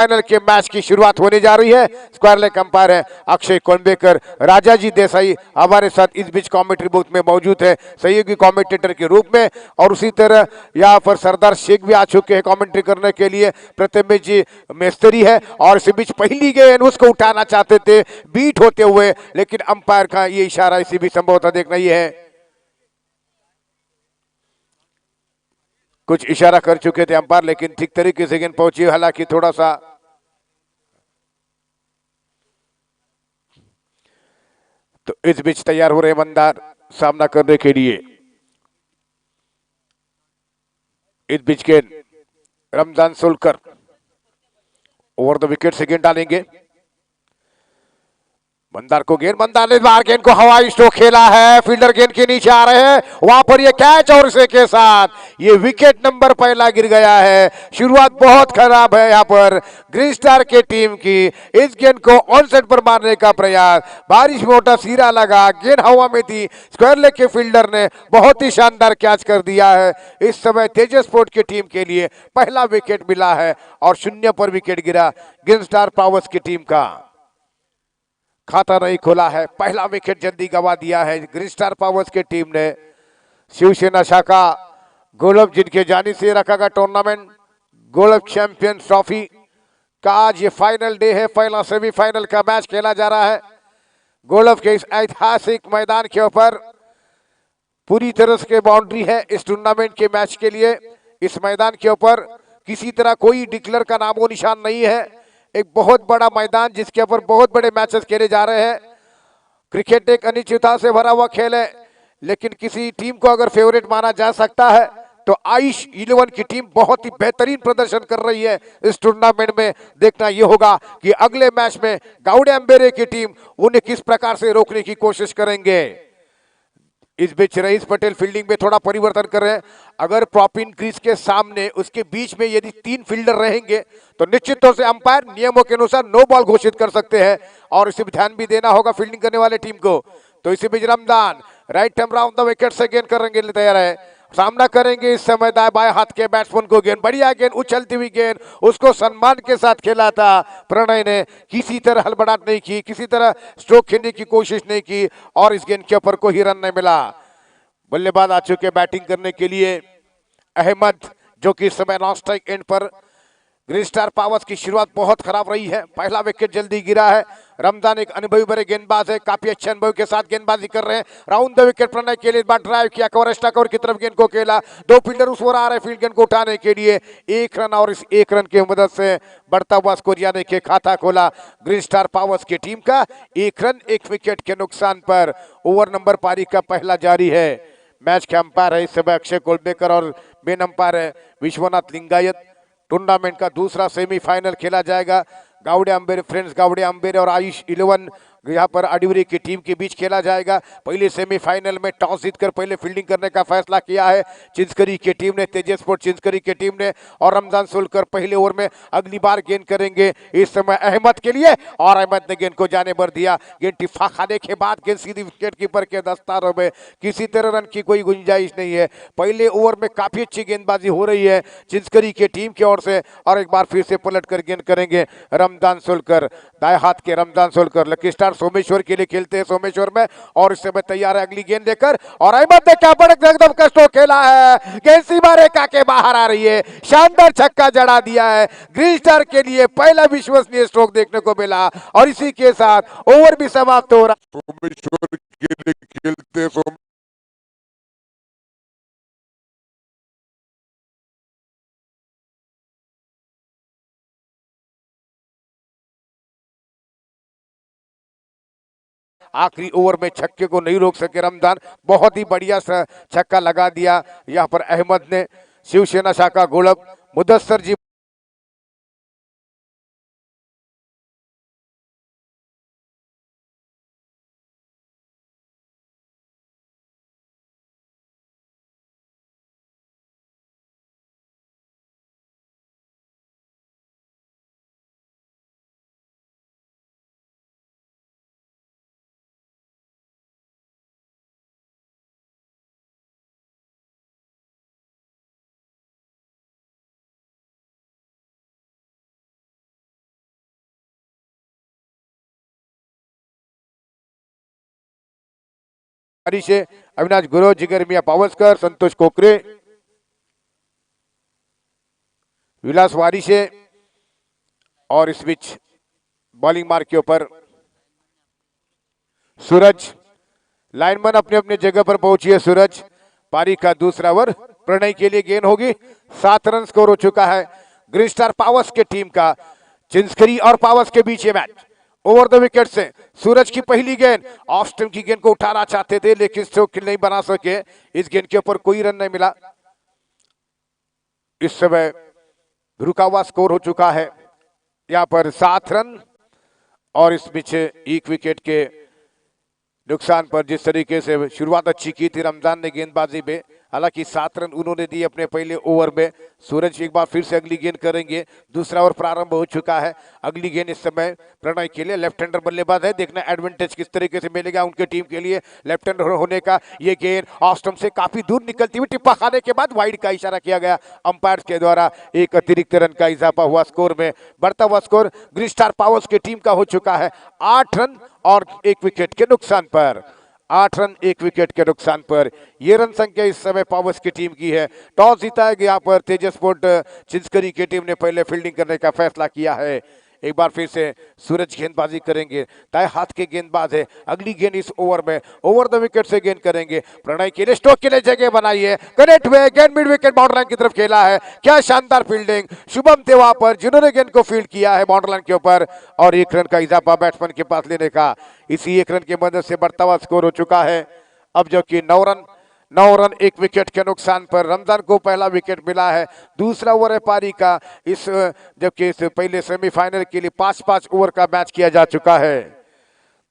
Final के match की शुरुआत होने जा रही है। स्क्वायर लेग अंपायर है अक्षय कोंडबेकर। राजाजी देसाई हमारे साथ इस बीच कमेंट्री बूथ में मौजूद है सहयोगी कमेंटेटर के रूप में, और उसी तरह यहाँ पर सरदार शेख भी आ चुके हैं कमेंट्री करने के लिए। प्रथमेश जी मिस्त्री है और इसी बीच पहली गेंद उसको उठाना चाहते थे बीट होते हुए, लेकिन अंपायर का ये इशारा इसी भी संभवतः देखना ही है, कुछ इशारा कर चुके थे अंपायर, लेकिन ठीक तरीके से गेंद पहुंची। हालांकि थोड़ा सा तो इस बीच तैयार हो रहे मंदार सामना करने के लिए। इस बीच गेंद Ramzan Solkar over the wicket से गेंद डालेंगे। मंदार को गेंद, मंदार ने बाहर गेंद को हवाई स्ट्रोक खेला है, फील्डर गेंद के नीचे आ रहे हैं, वहां पर ये कैच और इसे के साथ ये विकेट नंबर पहला गिर गया है। शुरुआत बहुत खराब है यहाँ पर ग्रीन स्टार के टीम की। इस गेंद को ऑन साइड पर मारने का प्रयास, बारिश में मोटा सिरा लगा, गेंद हवा में थी, स्क्वायर लेग के फील्डर ने बहुत ही शानदार कैच कर दिया है। इस समय तेजस स्पोर्ट की टीम के लिए पहला विकेट मिला है और 0 पर विकेट गिरा ग्रीन स्टार पावर्स की टीम का। खाता नहीं खोला है, पहला विकेट जल्दी गवा दिया है ग्रीन स्टार पावर्स की टीम ने। शिवसेना शाखा गोल्फ जिनके जानी से रखा गया टूर्नामेंट गोल्फ चैंपियन ट्रॉफी का आज ये फाइनल डे है। पहला सेमीफाइनल का मैच खेला जा रहा है गोल्फ के इस ऐतिहासिक मैदान के ऊपर। पूरी तरह से बाउंड्री है इस टूर्नामेंट के मैच के लिए। इस मैदान के ऊपर किसी तरह कोई डिक्लेयर का नामो निशान नहीं है। एक बहुत बड़ा मैदान जिसके ऊपर बहुत बड़े मैचेस खेले जा रहे हैं। क्रिकेट एक अनिश्चितता से भरा हुआ खेल है, लेकिन किसी टीम को अगर फेवरेट माना जा सकता है तो आयुष 11 की टीम बहुत ही बेहतरीन प्रदर्शन कर रही है इस टूर्नामेंट में। देखना यह होगा कि अगले मैच में गाउडे अंबेरे की टीम उन्हें किस प्रकार से रोकने की कोशिश करेंगे। इस बीच रईस पटेल फील्डिंग में थोड़ा परिवर्तन कर रहे हैं। अगर प्रॉपिन क्रीज के सामने उसके बीच में यदि 3 फील्डर रहेंगे तो निश्चित तौर से अंपायर नियमों के अनुसार नो बॉल घोषित कर सकते हैं और इसे भी ध्यान भी देना होगा फील्डिंग करने वाले टीम को। तो इसी बीच Ramzan right hand round the wicket से गेंद करेंगे तैयार है, सामना करेंगे इस समय बाएं हाथ के बैट्समैन को। गेंद बढ़िया गेंद, उछलती हुई गेंद, उसको सम्मान के साथ खेला था प्रणय ने, किसी तरह हड़बड़ाहट नहीं की, किसी तरह स्ट्रोक खेलने की कोशिश नहीं की और इस गेंद के ऊपर कोई रन नहीं मिला। बल्लेबाज आ चुके बैटिंग करने के लिए अहमद, जो कि इस समय नॉन स्ट्राइक एंड पर। ग्रीन स्टार पावर्स की शुरुआत बहुत खराब रही है, पहला विकेट जल्दी गिरा है। रमजान एक अनुभवी बड़े गेंदबाज है, काफी अच्छे अनुभव के साथ गेंदबाजी कर रहे हैं। राउंड द विकेट प्रणय के लिए बार ड्राइव किया, कवर एक्स्ट्रा कवर की तरफ गेंद को खेला, 2 फील्डर उस ओर आ रहे फील्ड गेंद को उठाने के लिए। 1 रन और इस 1 रन की मदद से बढ़ता हुआ स्कोर यानी कि खाता खोला ग्रीन स्टार पावर्स की टीम का। 1 रन 1 विकेट के नुकसान पर ओवर नंबर पारी का पहला जारी है। मैच के अंपायर है इस समय अक्षय कोलबेकर और मेन अंपायर है विश्वनाथ लिंगायत। टूर्नामेंट का दूसरा सेमीफाइनल खेला जाएगा गावड़े अंबेरे फ्रेंड्स गावड़े अंबेरे और आयुष 11 यहाँ पर अडिवरी की टीम के बीच खेला जाएगा। पहले सेमीफाइनल में टॉस जीतकर पहले फील्डिंग करने का फैसला किया है चिंचकरी की टीम ने, तेजस स्पोर्ट चिंचकरी की टीम ने। और रमजान सोलकर पहले ओवर में अगली बार गेंद करेंगे इस समय अहमद के लिए, और अहमद ने गेंद को जाने भर दिया। गेंद टिफा खाने के बाद गेंद सीधी विकेट कीपर के दस्तारों में, किसी तरह रन की कोई गुंजाइश नहीं है। पहले ओवर में काफी अच्छी गेंदबाजी हो रही है चिंचकरी की टीम की ओर से, और एक बार फिर से पलट कर गेंद करेंगे रमजान सोलकर। दाएं हाथ के रमजान सोलकर लकी स्टार सोमेश्वर के लिए खेलते हैं सोमेश्वर में, और इस समय तैयार है अगली गेंद लेकर। और अहमद ने क्या बड़े एकदम का स्ट्रोक खेला है, गेंद सीमा रेखा के बाहर आ रही है, शानदार छक्का जड़ा दिया है। ग्रीन स्टार के लिए पहला विश्वसनीय स्ट्रोक देखने को मिला और इसी के साथ ओवर भी समाप्त हो रहा। सोमेश्वर के लिए खेलते आखिरी ओवर में छक्के को नहीं रोक सके रमजान, बहुत ही बढ़िया छक्का लगा दिया यहाँ पर अहमद ने। शिवसेना शाखा गोलक मुदस्सर जी वारी से अविनाश गुरु, जिगर मिया पावस्कर, संतोष कोकरे, विलास वारी से, और इस बीच बॉलिंग मार्क के ऊपर सूरज। लाइनमैन अपने अपने जगह पर पहुंची है सूरज। पारी का दूसरा ओवर प्रणय के लिए गेंद होगी। 7 रन स्कोर हो चुका है ग्रीन स्टार पावर्स के टीम का। चिंस्करी और पावर्स के बीच ये मैच। ओवर द विकेट से सूरज की पहली गेंद, ऑफ स्टंप की गेंद को उठाना चाहते थे लेकिन स्ट्रोक नहीं बना सके। इस गेंद के ऊपर कोई रन नहीं मिला। इस समय रुका हुआ स्कोर हो चुका है यहाँ पर 7 रन, और इस बीच एक विकेट के नुकसान पर। जिस तरीके से शुरुआत अच्छी की थी रमजान ने गेंदबाजी में, हालांकि 7 रन उन्होंने दिए अपने पहले ओवर में। सूरज एक बार फिर से अगली गेंद करेंगे। दूसरा ओवर प्रारंभ हो चुका है। अगली गेंद इस समय प्रणय के लिए। लेफ्ट हैंडर बल्लेबाज है, देखना एडवांटेज किस तरीके से मिलेगा उनके टीम के लिए लेफ्ट हैंडर होने का। ये गेंद ऑफ स्टंप से काफी दूर निकलती हुई टिप्पा खाने के बाद वाइड का इशारा किया गया अंपायर के द्वारा। एक अतिरिक्त रन का इजाफा हुआ स्कोर में। बढ़ता हुआ स्कोर ग्रीन स्टार पावर्स की टीम का हो चुका है 8 रन और 1 विकेट के नुकसान पर। 8 रन 1 विकेट के नुकसान पर यह रन संख्या इस समय पावर्स की टीम की है। टॉस जीता है यहाँ पर तेजस स्पोर्ट चिंस्करी की टीम ने पहले फील्डिंग करने का फैसला किया है। एक बार फिर से सूरज गेंदबाजी करेंगे। दाएं हाथ के गेंदबाज है। अगली गेंद इस ओवर में ओवर द विकेट से गेंद करेंगे। प्रणय के लिए स्टोक के लिए जगह बनाई है। कनेक्ट हुए, गेंद मिड विकेट बाउंड्री लाइन की तरफ खेला है। क्या शानदार फील्डिंग शुभम थे वहां पर जिन्होंने गेंद को फील्ड किया है बाउंड्री लाइन के ऊपर, और 1 रन का इजाफा बैट्समैन के पास लेने का। इसी 1 रन की मदद से बढ़ता हुआ स्कोर हो चुका है अब, जो कि 9 रन 1 विकेट के नुकसान पर। रमजान को पहला विकेट मिला है। दूसरा ओवर है पारी का। इस जबकि इस पहले सेमीफाइनल के लिए 5-5 ओवर का मैच किया जा चुका है।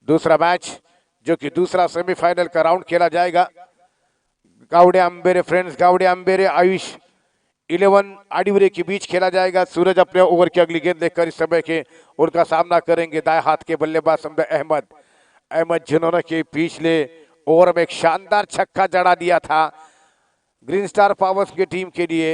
दूसरा मैच जो कि दूसरा सेमीफाइनल का राउंड खेला जाएगा। गावड़े अंबेरे फ्रेंड्स, गावड़े अंबेरे आयुष 11 आडिवरे के बीच खेला जाएगा। सूरज अपने ओवर की अगली गेंद लेकर इस समय के उनका सामना करेंगे। दाएं हाथ के बल्लेबाज समझे अहमद जिन्होंने के पिछले ओवर में एक शानदार छक्का जड़ा दिया था ग्रीन स्टार पावर्स की टीम के लिए।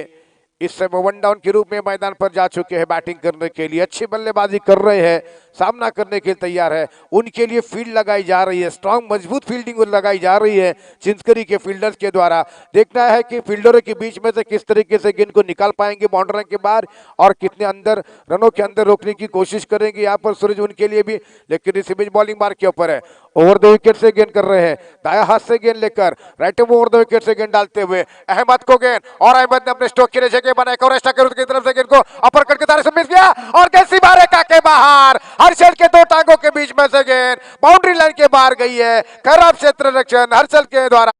इस समय 1 डाउन के रूप में मैदान पर जा चुके हैं बैटिंग करने के लिए। अच्छी बल्लेबाजी कर रहे हैं, सामना करने के लिए तैयार है। उनके लिए फील्ड लगाई जा रही है, स्ट्रांग मजबूत फील्डिंग लगाई जा रही है चिंस्करी के फील्डर्स के द्वारा। देखना है कि फील्डरों के बीच में से किस तरीके से गेंद को निकाल पाएंगे बाउंड्री के बाहर, और कितने अंदर रनों के अंदर रोकने की कोशिश करेंगे यहाँ पर सूरज उनके लिए भी। लेकिन इस बीच बॉलिंग मार्क के ऊपर है। ओवर द विकेट से गेंद कर रहे हैं। दाया हाथ से गेंद लेकर राइट ओवर द विकेट से गेंद डालते हुए अहमद को गेंद, और अहमद ने अपने स्ट्रोक के लिए जगह बनाई। की तरफ से गेंद को अपर कट के दायरे से मिस किया, और गेंद सीमा रेखा के बाहर। हर्षल के 2 टांगों के बीच में से गेंद बाउंड्री लाइन के बाहर गई है। खराब क्षेत्र रक्षण हर्षल के द्वारा।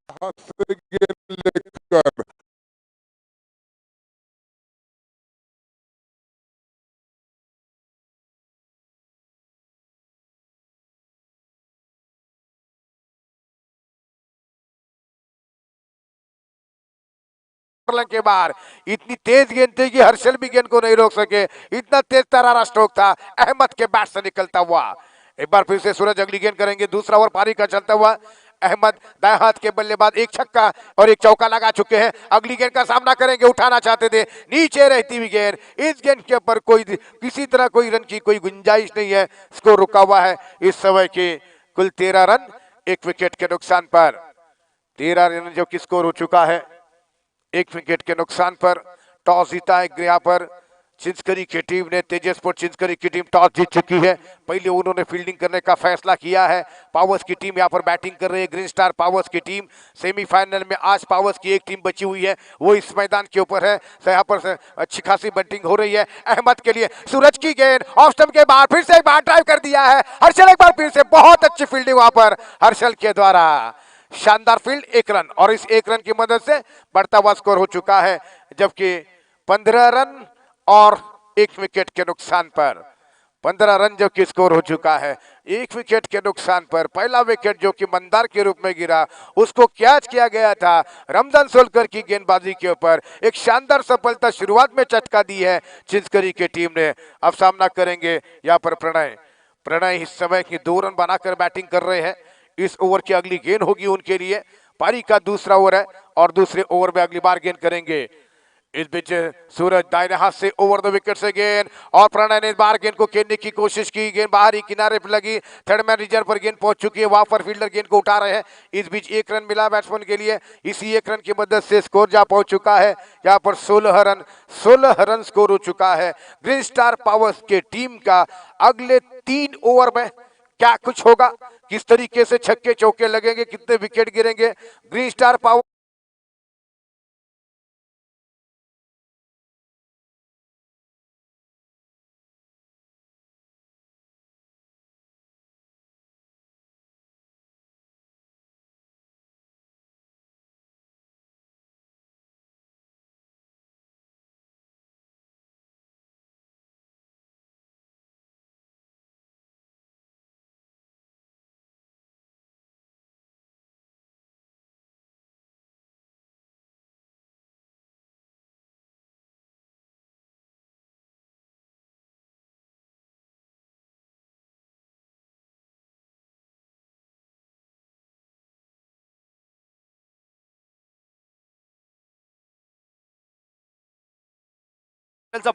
के बाहर इतनी तेज गेंद थी कि हर्षल भी गेंद को नहीं रोक सके। इतना तेज तरारा स्ट्रोक था अहमद के बैट से निकलता हुआ। एक बार फिर से सूरज अगली गेंद करेंगे। दूसरा ओवर पारी का चलता हुआ। अहमद दाएं हाथ के बल्लेबाज 1 छक्का और 1 चौका लगा चुके हैं। अगली गेंद का सामना करेंगे। उठाना चाहते थे, नीचे रहती हुई गेंद। इस गेंद के ऊपर किसी तरह कोई रन की कोई गुंजाइश नहीं है। स्कोर रुका हुआ है इस समय के कुल 13 रन 1 विकेट के नुकसान पर। 13 रन जो कि स्कोर हो चुका है 1 विकेट के नुकसान पर। टॉस जीता है यहाँ पर चिंस्करी की टीम ने। तेजस स्पोर्ट चिंस्करी की टीम टॉस जीत चुकी है। पहले उन्होंने फील्डिंग करने का फैसला किया है। पावर्स की टीम यहाँ पर बैटिंग कर रही है। ग्रीन स्टार पावर्स की टीम सेमीफाइनल में आज पावर्स की एक टीम बची हुई है, वो इस मैदान के ऊपर है। यहाँ पर अच्छी खासी बैटिंग हो रही है। अहमद के लिए सूरज की गेंद ऑफ स्टंप के बाहर, फिर से एक बार ड्राइव कर दिया है हर्षल। एक बार फिर से बहुत अच्छी फील्डिंग वहां पर हर्षल के द्वारा। शानदार फील्ड, 1 रन, और इस 1 रन की मदद से बढ़ता हुआ स्कोर हो चुका है, जबकि 15 रन और 1 विकेट के नुकसान पर। 15 रन जो कि स्कोर हो चुका है 1 विकेट के नुकसान पर। पहला विकेट जो कि मंदार के रूप में गिरा, उसको कैच किया गया था रमजान सोलकर की गेंदबाजी के ऊपर। एक शानदार सफलता शुरुआत में चटका दी है चिंस्करी की टीम ने। अब सामना करेंगे यहाँ पर प्रणय इस समय की 2 रन बनाकर बैटिंग कर रहे हैं। इस ओवर की अगली गेंद होगी उनके लिए। पारी का दूसरा ओवर है और दूसरे ओवर में अगली बार गेंद करेंगे। इस बीच सूरज दाहिने हाथ से ओवर द विकेट से गेंद और प्रणय ने इस बार गेंद को खेलने की कोशिश की। गेंद बाहरी किनारे पर लगी, थर्ड मैन रिजर्व पर गेंद पहुंच चुकी है, वहां पर फील्डर गेंद को उठा रहे हैं। इस बीच एक रन मिला बैट्समैन के लिए, इसी एक रन की मदद से स्कोर जा पहुंच चुका है। यहाँ पर 16 रन स्कोर हो चुका है। ग्रीन स्टार पावर्स के टीम का अगले 3 ओवर में क्या कुछ होगा, किस तरीके से छक्के चौके लगेंगे, कितने विकेट गिरेंगे। ग्रीन स्टार पावर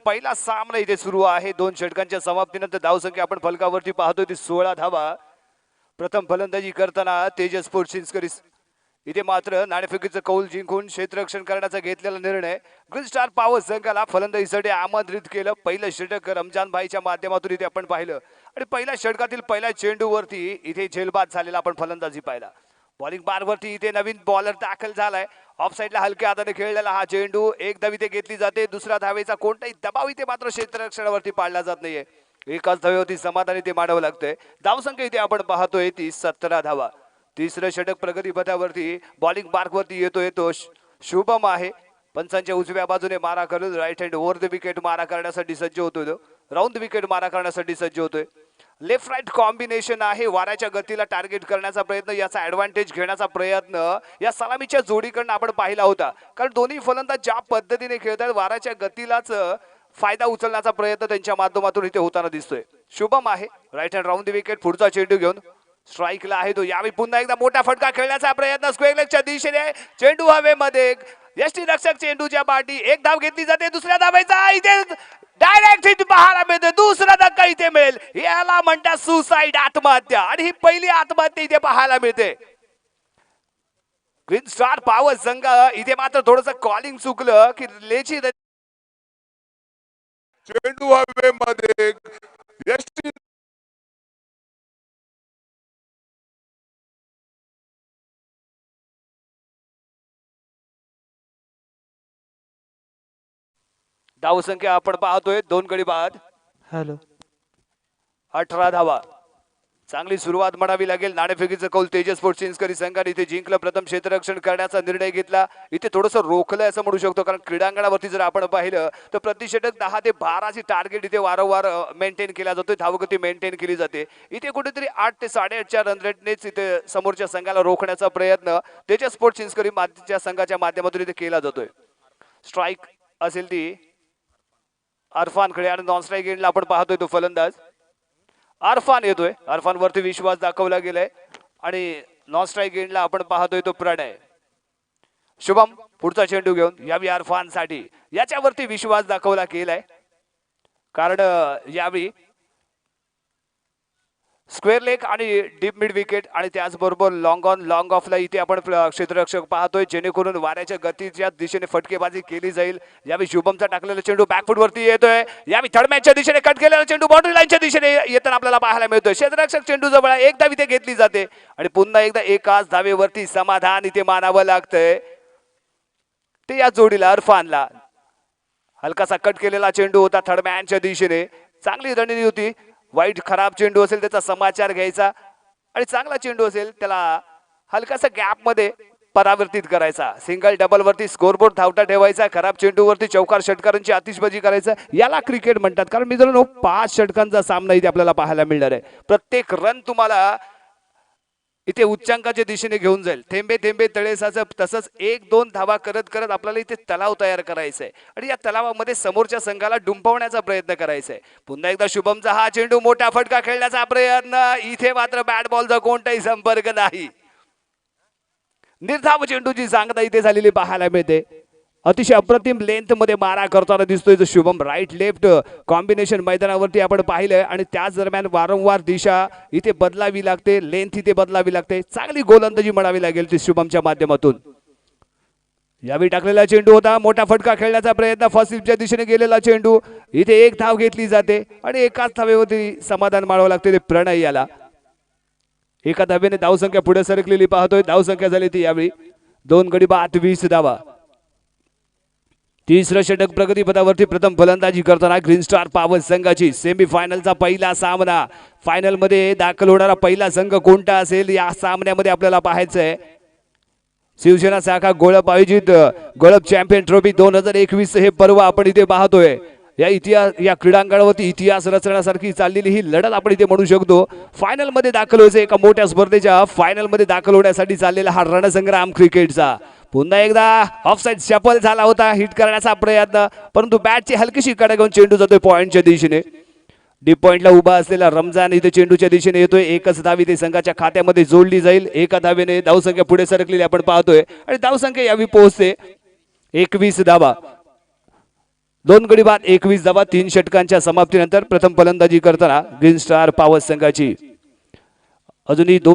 पहिला सामना इथे सुरू आहे। 2 षटकांच्या समाप्तीनंतर धावसंख्या आपण फलकावरती पाहतोय ती 16 धावा। प्रथम फलंदाजी करताना तेजस पोर्शिंस्कर इथे मात्र नाणेफेकीचं कौल जिंकून क्षेत्ररक्षण करण्याचा घेतलेला निर्णय। ग्रीन स्टार पॉवर संघाला फलंदाजीसाठी आमंत्रित केलं। पहिलं षटक रमजान भाईच्या माध्यमातून इथे आपण पाहिलं आणि पहिल्या षटकातील पहिल्या चेंडूवरती इथे झेलबाद झालेला आपण फलंदाजी पाहिला। बॉलिंग बारवरती इथे नवीन बॉलर दाखल झालाय। ऑफ साइडला हलक्या हाताने खेळलेला हा चेंडू एक धाव इथे घेतली जाते। दुसरा धावेचा कोणताही दबाव इथे मात्र क्षेत्ररक्षणावरती पाडला जात नाहीये। एकाच धावेवरती समाधान इथे मांडावं लागतंय। धावसंख्या इथे आपण पाहतोय ती 17 धावा। तिसरं षटक प्रगतीपथावरती बॉलिंग मार्कवरती येतोय तो शुभम आहे। पंचांच्या उजव्या बाजूने मारा करून right hand over the wicket मारा करण्यासाठी सज्ज होतोय तो। राऊंड विकेट मारा करण्यासाठी सज्ज होतोय। लेफ्ट राईट कॉम्बिनेशन आहे। वाऱ्याच्या गतीला टार्गेट करण्याचा प्रयत्न, याचा ऍडव्हान्टेज घेण्याचा प्रयत्न या सलामीच्या जोडीकडनं आपण पाहिला होता। कारण दोन्ही फलंदाज ज्या पद्धतीने खेळतात वाऱ्याच्या गतीलाच फायदा उचलण्याचा प्रयत्न त्यांच्या माध्यमातून इथे होताना दिसतोय। शुभम आहे right hand round the wicket, पुढचा चेंडू घेऊन स्ट्राईकला आहे तो। यावेळी पुन्हा एकदा मोठा फटका खेळण्याचा प्रयत्न स्क्वेअर लेगच्या दिशेने, चेंडू हवेमध्ये, यष्टीरक्षक चेंडूच्या पाठी, एक धाव घेतली जाते। दुसऱ्या धावेचा इथे डायरेक्ट हिट पाहायला मिळते। दुसरा धक्का इथे मिळेल, याला म्हणतात सुसाईड, आत्महत्या, आणि ही पहिली आत्महत्या इथे पाहायला मिळते। ग्रीन स्टार पॉवर संघ इथे मात्र थोडंसं कॉलिंग चुकलं की लेची चेंडू हवेमध्ये यष्टी धावसंख्या आपण पाहतोय 2 गडी बाद। हॅलो 18 धावा। चांगली सुरुवात म्हणावी लागेल। नाणेफेकीचं कौल तेजस पोर्शिंस्कर संघाने इथे जिंकलं। प्रथम क्षेत्ररक्षण करण्याचा निर्णय घेतला। इथे थोडंसं रोखलंय असं म्हणू शकतो, कारण क्रीडांगणावरती जर आपण पाहिलं तर प्रतिषटक 10 ते 12 ची टार्गेट इथे वारंवार मेंटेन केला जातोय। धावगती मेंटेन केली जाते। इथे कुठेतरी 8 ते 8.5च्या रन रेटनेच इथे समोरच्या संघाला रोखण्याचा प्रयत्न तेजस पोर्शिंस्कर संघाच्या माध्यमातून इथे केला जातोय। स्ट्राईक असेल ती अरफानकडे आणि नॉन स्ट्राईक एंडला आपण पाहतोय तो फलंदाज अरफान येतोय। अरफान वरती विश्वास दाखवला गेलाय आणि नॉन स्ट्राईक एंडला आपण पाहतोय तो प्रणय। शुभम पुढचा चेंडू घेऊन यावेळी अरफान साठी, याच्यावरती विश्वास दाखवला गेलाय, कारण यावेळी स्क्वेअर लेग आणि डीप मिड विकेट आणि त्याचबरोबर लॉंग ऑन लॉंग ऑफला इथे आपण क्षेत्ररक्षक पाहतोय, जेणेकरून वाऱ्याच्या गतीच्या दिशेने फटकेबाजी केली जाईल। यावेळी शुभमचा टाकलेला चेंडू बॅकफुट वरती येतोय। यावेळी थर्ड मॅचच्या दिशेने कट केलेला चेंडू बाउंड्री लाईनच्या दिशेने येताना आपल्याला पाहायला मिळतोय। क्षेत्ररक्षक चेंडू जवळ एक धाव इथे घेतली जाते आणि पुन्हा एकदा एकाच धावेवरती समाधान इथे मानावं लागतंय ते या जोडीला अरफानला। हलकासा कट केलेला चेंडू होता थर्ड मॅनच्या दिशेने, चांगली रणनीती होती। वाईट खराब चेंडू असेल त्याचा समाचार घ्यायचा आणि चांगला चेंडू असेल त्याला हलकासा गॅप मध्ये परावर्तित करायचा। सिंगल डबल वरती स्कोरबोर्ड धावता ठेवायचा, खराब चेंडू वरती चौकार षटकारांची आतिषबाजी करायचा, याला क्रिकेट म्हणतात। कारण मित्रांनो 5 षटकांचा सामना इथे आपल्याला पाहायला मिळणार आहे। प्रत्येक रन तुम्हाला इथे उच्चांकाच्या दिशेने घेऊन जाईल। थेंबे थेंबे तळे साचे, तसंच 1-2 धावा करत करत आपल्याला इथे तलाव तयार करायचा आहे आणि या तलावामध्ये समोरच्या संघाला डुंपवण्याचा प्रयत्न करायचा आहे। पुन्हा एकदा शुभमचा हा चेंडू, मोठा फटका खेळण्याचा प्रयत्न, इथे मात्र बॅट बॉलचा कोणताही संपर्क नाही। निर्धाव चेंडूची सांगता इथे झालेली पाहायला मिळते। अतिशय अप्रतिम लेंथ मध्ये मारा करताना दिसतोय जो शुभम राईट लेफ्ट कॉम्बिनेशन मैदानावरती आपण पाहिलंय आणि त्याच दरम्यान वारंवार दिशा इथे बदलावी लागते, लेंथ इथे बदलावी लागते. चांगली गोलंदाजी म्हणावी लागेल ती शुभमच्या माध्यमातून. यावेळी टाकलेला चेंडू होता, मोठा फटका खेळण्याचा प्रयत्न, फर्स्ट स्लिपच्या दिशेने गेलेला चेंडू. इथे एक धाव घेतली जाते आणि एकाच धावेवरती समाधान मानावं लागते ते प्रणय याला. एका धावेने धावसंख्या पुढे सरकलेली पाहतोय. धावसंख्या झाली ती यावेळी 2 गडी बाद 20 धावा. तिसरं षटक प्रगतीपथावरती प्रथम फलंदाजी करताना ग्रीन स्टार पॉवर संघाची. सेमीफायनलचा पहिला सामना, फायनल मध्ये दाखल होणारा पहिला संघ कोणता असेल या सामन्यामध्ये आपल्याला पाहायचं आहे. शिवसेना शाखा गोळप आयोजित गोळप चॅम्पियन ट्रॉफी 2021 हे पर्व आपण इथे पाहतोय. या क्रीडांगणावरती इतिहास रचण्यासारखी चाललेली ही लढत आपण इथे म्हणू शकतो. फायनल मध्ये दाखल व्हायचं, एका मोठ्या स्पर्धेच्या फायनल मध्ये दाखल होण्यासाठी चाललेला हा रणसंग्राम क्रिकेटचा. पुन्हा एकदा ऑफसाइड शफल झाला होता, हिट करण्याचा प्रयत्न, परंतु बॅटची हलकीशी कडा घेऊन चेंडू जातोय पॉइंटच्या दिशेने. डीप पॉइंटला उभा असलेला रमजान इथे चेंडूच्या दिशेने येतोय. एकच धाव इथे संघाच्या खात्यामध्ये जोडली जाईल. एका धावेने धावसंख्या पुढे सरकलेली आपण पाहतोय आणि धावसंख्या यावी पोहोचते 21 धावा. 2 गडी बाद 21 धावा. 3 षटकांच्या समाप्तीनंतर प्रथम फलंदाजी करताना ग्रीन स्टार पॉवर संघाची. अजूनही 2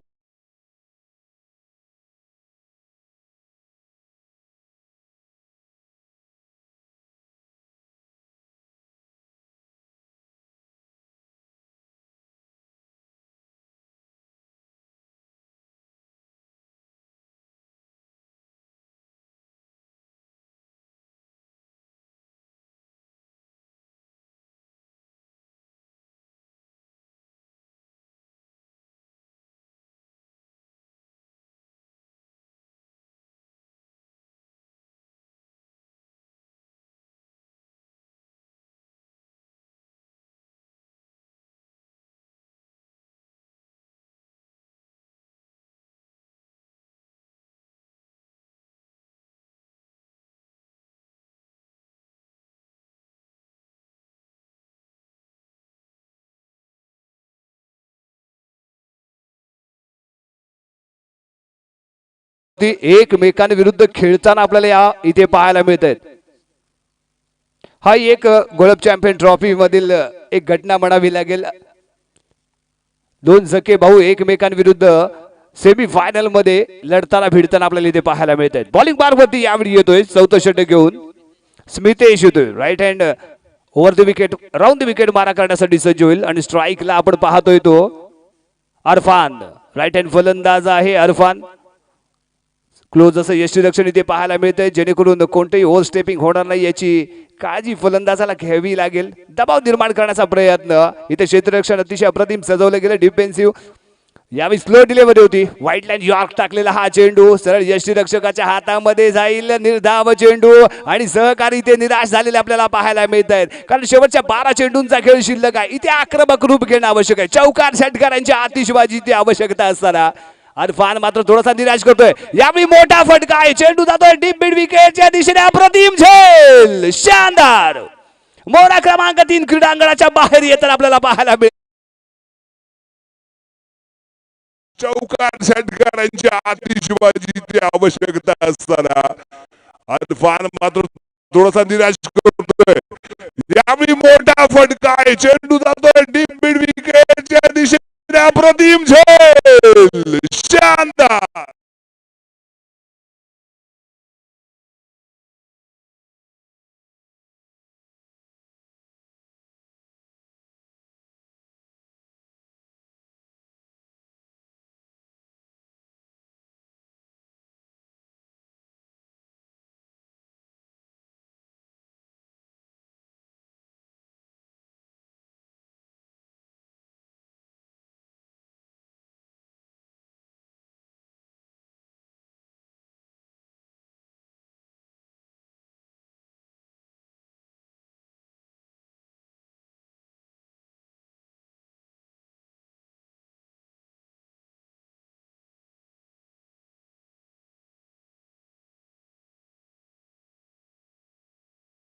एकमेकांविरुद्ध खेळताना आपल्याला या इथे पाहायला मिळत आहेत. हा एक गोल्फ चॅम्पियन ट्रॉफी मधील एक घटना म्हणावी लागेल. 2 सखे भाऊ एकमेकांविरुद्ध सेमी फायनल मध्ये लढताना भिडताना आपल्याला इथे पाहायला मिळत आहेत. बॉलिंग मार्क वरती यावेळी येतोय चौथं षटक घेऊन स्मितेश येतोय. Right hand over the wicket, round the wicket मारा करण्यासाठी सज्ज होईल आणि स्ट्राईकला आपण पाहतोय तो अरफान. राईट हँड फलंदाज आहे अरफान. क्लोज असं यष्टीरक्षण इथे पाहायला मिळतंय, जेणेकरून कोणतेही ओव्हर स्टेपिंग होणार नाही याची काळजी फलंदाजाला घ्यावी लागेल. दबाव निर्माण करण्याचा प्रयत्न इथे क्षेत्ररक्षण अतिशय अप्रतिम सजवलं गेलं. डिफेन्सिव्ह यावेळी स्लो डिलिव्हरी होती. व्हाईट लाईन यॉर्क टाकलेला हा चेंडू सरळ यष्टीरक्षकाच्या हातामध्ये जाईल. निर्धाव चेंडू आणि सहकारी इथे निराश झालेले आपल्याला पाहायला मिळत आहेत, कारण शेवटच्या 12 चेंडूंचा खेळ शिल्लक आहे. इथे आक्रमक रूप घेणं आवश्यक आहे. चौकार षटकारांची आतिषबाजी इथे आवश्यकता असताना अरफान मात्र थोडासा निराश करतोय. यावेळी मोठा फटका आहे, चेंडू जातोय डीप मिड विकेटच्या दिशेने. अप्रतिम झेल, शानदार मोरा क्रमांक 3 क्रीडांगणाच्या बाहेर येताना आपल्याला पाहायला मिळेल. चौकार षटकारांची आतिषबाजीची आवश्यकता असताना अरफान मात्र थोडासा निराश करतोय. यावेळी मोठा फटका आहे, चेंडू जातोय डीप मिड विकेटच्या दिशेने. अप्रतिम झेल, शानदार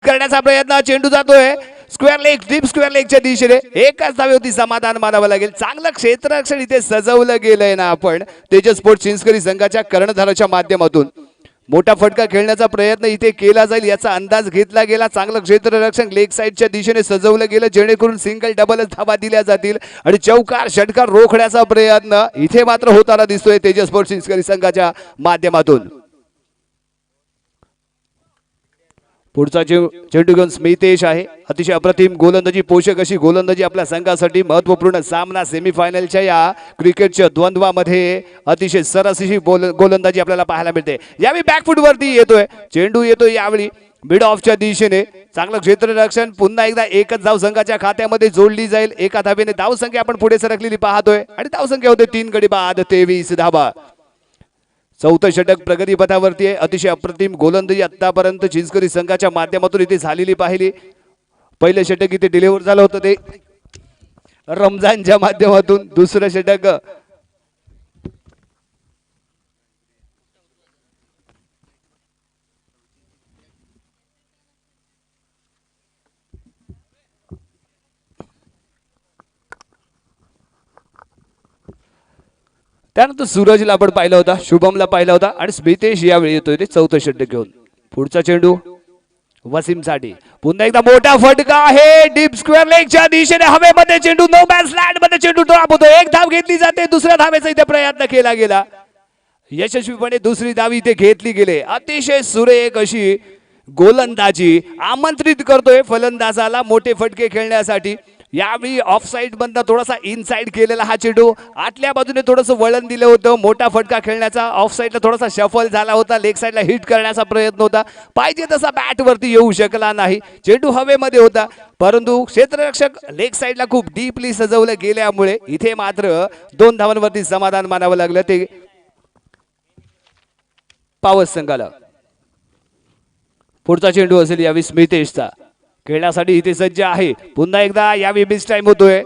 करण्याचा प्रयत्न. चेंडू जातोय स्क्वेअर लेग, डीप स्क्वेअर लेगच्या दिशेने. एकाच धावेवरती समाधान मानावं लागेल. चांगलं क्षेत्ररक्षण इथे सजवलं गेलंय ना आपण तेजस स्पोर्ट्स चिंचकरी संघाच्या कर्णधाराच्या माध्यमातून. मोठा फटका खेळण्याचा प्रयत्न इथे केला जाईल याचा अंदाज घेतला गेला. चांगलं क्षेत्ररक्षण लेग साईडच्या दिशेने सजवलं गेलं जेणेकरून सिंगल डबल धावा दिल्या जातील आणि चौकार षटकार रोखण्याचा प्रयत्न इथे मात्र होताना दिसतोय तेजस स्पोर्ट्स संघाच्या माध्यमातून. पुढचा चेंडू घेऊन स्मितेश आहे. अतिशय अप्रतिम गोलंदाजी, पोषक अशी गोलंदाजी आपल्या संघासाठी. महत्वपूर्ण सामना सेमीफायनलच्या या क्रिकेटच्या द्वंद्वामध्ये अतिशय सरस अशी गोलंदाजी आपल्याला पाहायला मिळते. यावेळी बॅकफूट वरती येतोय चेंडू, येतोय यावेळी मिड ऑफच्या दिशेने. चांगलं क्षेत्ररक्षण, पुन्हा एकदा एकच धाव संघाच्या खात्यामध्ये जोडली जाईल. एका धावेने धावसंख्या आपण पुढे सरकलेली पाहतोय आणि धावसंख्या होते 3 गडी बाद 23 धावा. चौथं षटक प्रगती पथावरती आहे. अतिशय अप्रतिम गोलंदाजी आतापर्यंत चिंचकरी संघाच्या माध्यमातून इथे झालेली पाहिली. पहिलं षटक इथे डिलिव्हर झालं होतं ते रमजानच्या माध्यमातून. दुसरं षटक त्यानंतर सूरजला आपण पाहिला होता, शुभमला पाहिला होता आणि स्मितेश यावेळी येतोय ते चौथं षटक घेऊन. पुढचा चेंडू वसीम साठी, पुन्हा एकदा मोठा फटका आहे डीप स्क्वेअर लेगच्या दिशेने. हवेमध्ये चेंडू, नो मॅन्स लँड मध्ये चेंडू ड्रॉप होतो. एक धाव घेतली जाते, दुसऱ्या धावेचा इथे प्रयत्न केला गेला. यशस्वीपणे दुसरी धाव इथे घेतली गेली. अतिशय सुरेख अशी गोलंदाजी आमंत्रित करतोय फलंदाजाला मोठे फटके खेळण्यासाठी. यावेळी ऑफ साइड मधनं थोडासा इनसाइड केलेला हा चेंडू, आतल्या बाजूने थोडंसं वळण दिलं होतं. मोठा फटका खेळण्याचा, ऑफ साइडला थोडासा शफल झाला होता. लेग साइडला हिट करण्याचा प्रयत्न होता, पाहिजे तसा बॅट वरती येऊ शकला नाही. चेंडू हवेमध्ये होता परंतु क्षेत्ररक्षक लेग साइडला खूप डीपली सजवलं गेल्यामुळे इथे मात्र 2 धावांवरती समाधान मानावं लागलं ते पावस संघाला. पुढचा चेंडू असेल यावेळी स्मितेशचा, खेळण्यासाठी इथे सज्ज आहे. पुन्हा एकदा यावेळी मिस टाइम होतोय.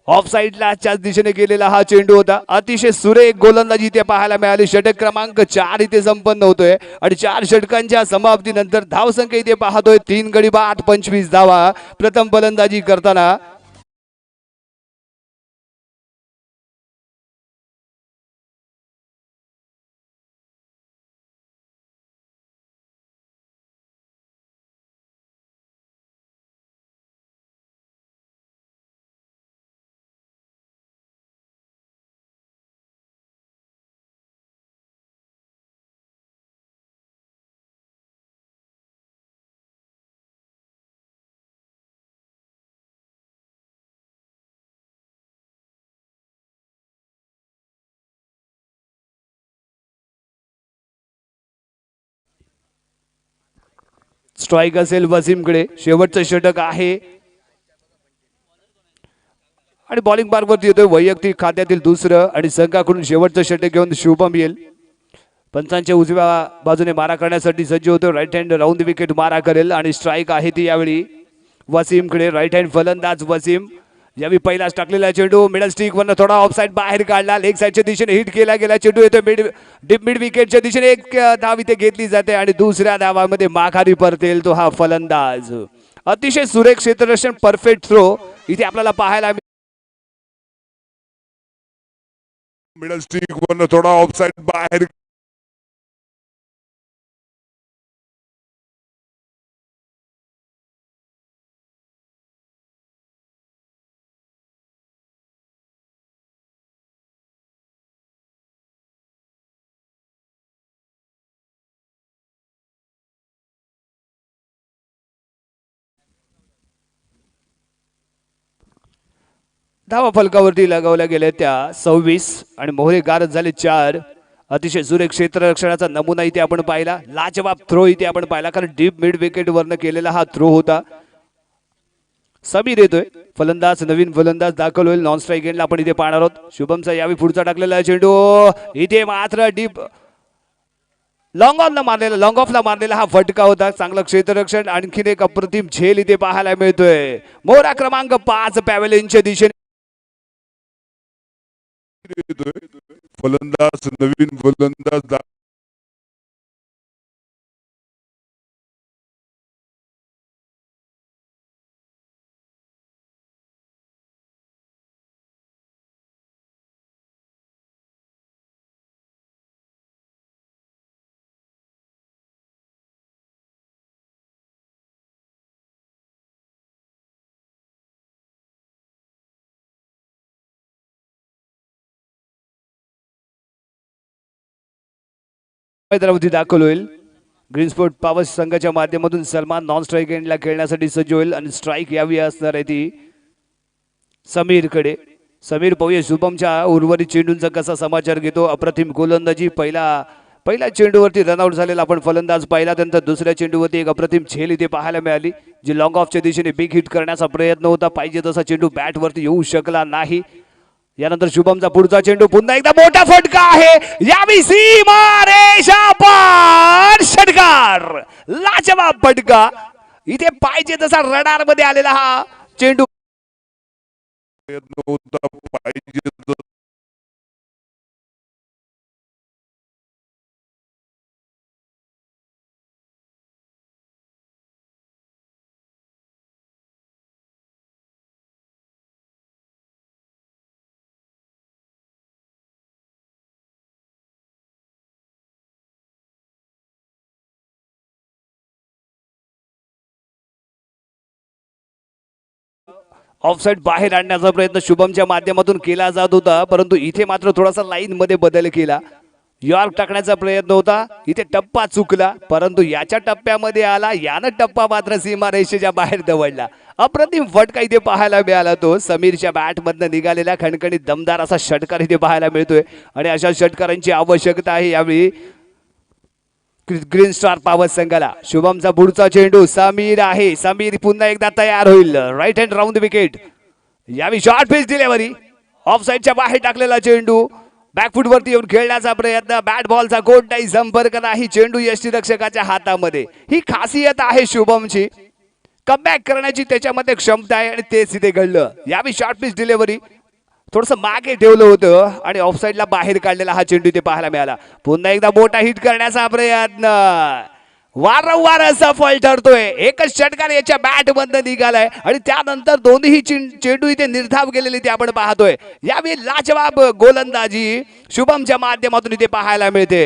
ऑफ साइडला च्याच दिशेने गेलेला हा चेंडू होता. अतिशय सुरेख गोलंदाजी इथे पाहायला मिळाली. षटक क्रमांक 4 इथे संपन्न होतोय आणि 4 षटकांच्या समाप्तीनंतर धावसंख्या इथे पाहतोय 3 गडी बाद 25 धावा. प्रथम फलंदाजी करताना स्ट्राईक असेल वसीमकडे. शेवटचं षटक आहे आणि बॉलिंग मार्गवरती येतोय वैयक्तिक खात्यातील दुसरं आणि संघाकडून शेवटचं षटक घेऊन शुभम येईल. पंचांच्या उजव्या बाजूने मारा करण्यासाठी सज्ज होतो. राईट हँड राऊंड विकेट मारा करेल आणि स्ट्राईक आहे ती यावेळी वसीमकडे. राईट हँड फलंदाज वसीम. यावेळी पहिलाच टाकलेला चेंडू मिडल स्टिक वरनं थोडा ऑफ साइड बाहेर काढला. लेग साइडच्या दिशेने हिट केला गेला. चेंडू येतो मिड विकेटच्या दिशेने. एक धाव इथे घेतली जाते आणि दुसऱ्या धावामध्ये माघारी परतेल तो हा फलंदाज. अतिशय सुरेख क्षेत्ररक्षण, परफेक्ट थ्रो इथे आपल्याला पाहायला मिडल स्टिक वरनं थोडा ऑफ साइड बाहेर धावा फलकावरती लगावल्या गेल्या त्या 26 आणि मोहरे गारद झाले 4. अतिशय सुरेख क्षेत्ररक्षणाचा नमुना इथे आपण पाहिला. लाजवाब थ्रो इथे आपण पाहिला कारण डीप मिड विकेट वरनं केलेला हा थ्रो होता. समीर येतोय फलंदाज, नवीन फलंदाज दाखल होईल. नॉन स्ट्राईक एंडला आपण इथे पाहणार आहोत. शुभमचा यावेळी पुढचा टाकलेला चेंडू इथे मात्र डीप लॉंग ऑफला मारलेला हा फटका होता. चांगलं क्षेत्ररक्षण, आणखीन एक अप्रतिम झेल इथे पाहायला मिळतोय. मोहरा क्रमांक 5 पॅव्हेलियनच्या दिशेने फलंदाज, नवीन फलंदाज मैदानावरती दाखल होईल. ग्रीन स्पोर्ट पॉवर संघाच्या माध्यमातून सलमान नॉन स्ट्राईक एंडला खेळण्यासाठी सज्ज होईल आणि स्ट्राईक यावी असणार आहे ती समीरकडे. समीर पाहूया शुभमच्या उर्वरित चेंडूंचा कसा समाचार घेतो. अप्रतिम गोलंदाजी. पहिल्या चेंडूवरती रनआउट झालेला आपण फलंदाज पाहिला. त्यानंतर दुसऱ्या चेंडूवरती एक अप्रतिम झेल इथे पाहायला मिळाली, जी लॉंग ऑफच्या दिशेने बिग हिट करण्याचा प्रयत्न होता. पाहिजे तसा चेंडू बॅटवरती येऊ शकला नाही. यानंतर शुभमचा पुढचा चेंडू. पुन्हा एकदा मोठा फटका आहे. यावी सीमारेषा पार षटकार. लाजवाब फटका. इथे पाहिजे तसा रडार मध्ये आलेला हा चेंडू. प्रयत्न होता पाहिजे ऑफसाईड बाहेर आणण्याचा प्रयत्न शुभमच्या माध्यमातून केला जात होता, परंतु इथे मात्र थोडासा लाईन मध्ये बदल केला. यॉर्क टाकण्याचा प्रयत्न होता. इथे टप्पा चुकला, परंतु याच्या टप्प्यामध्ये आला. यानं टप्पा मात्र सीमारेषेच्या बाहेर दवडला. अप्रतिम फटका इथे पाहायला मिळाला. तो समीरच्या बॅटमधनं निघालेला खणखणीत दमदार असा षटकार इथे पाहायला मिळतोय आणि अशा षटकारांची आवश्यकता आहे यावेळी ग्रीन स्टार पॉवर संघाला. शुभमचा पुढचा चेंडू. समीर आहे. समीर पुन्हा एकदा तयार होईल. Right hand round the wicket. यावेळी शॉर्ट पिच डिलिव्हरी. ऑफ साईडच्या बाहेर टाकलेला चेंडू. बॅकफूट वरती येऊन खेळण्याचा प्रयत्न. बॅट बॉलचा कोणताही संपर्क नाही. चेंडू यष्टीरक्षकाच्या हातामध्ये. ही खासियत आहे शुभमची. कमबॅक करण्याची त्याच्यामध्ये क्षमता आहे आणि तेच इथे घडलं. यावेळी शॉर्ट पिच डिलिव्हरी. थोडस मागे ठेवलं होतं आणि ऑफसाईडला बाहेर काढलेला हा चेंडू इथे पाहायला मिळाला. पुन्हा एकदा मोठा हिट करण्याचा प्रयत्न. वारंवार सफल ठरतोय. एकच षटकार याच्या बॅट मधनं निघालाय आणि त्यानंतर दोन्ही चेंडू इथे निर्धाव गेलेले ते आपण पाहतोय. यावेळी लाजवाब गोलंदाजी शुभमच्या माध्यमातून इथे पाहायला मिळते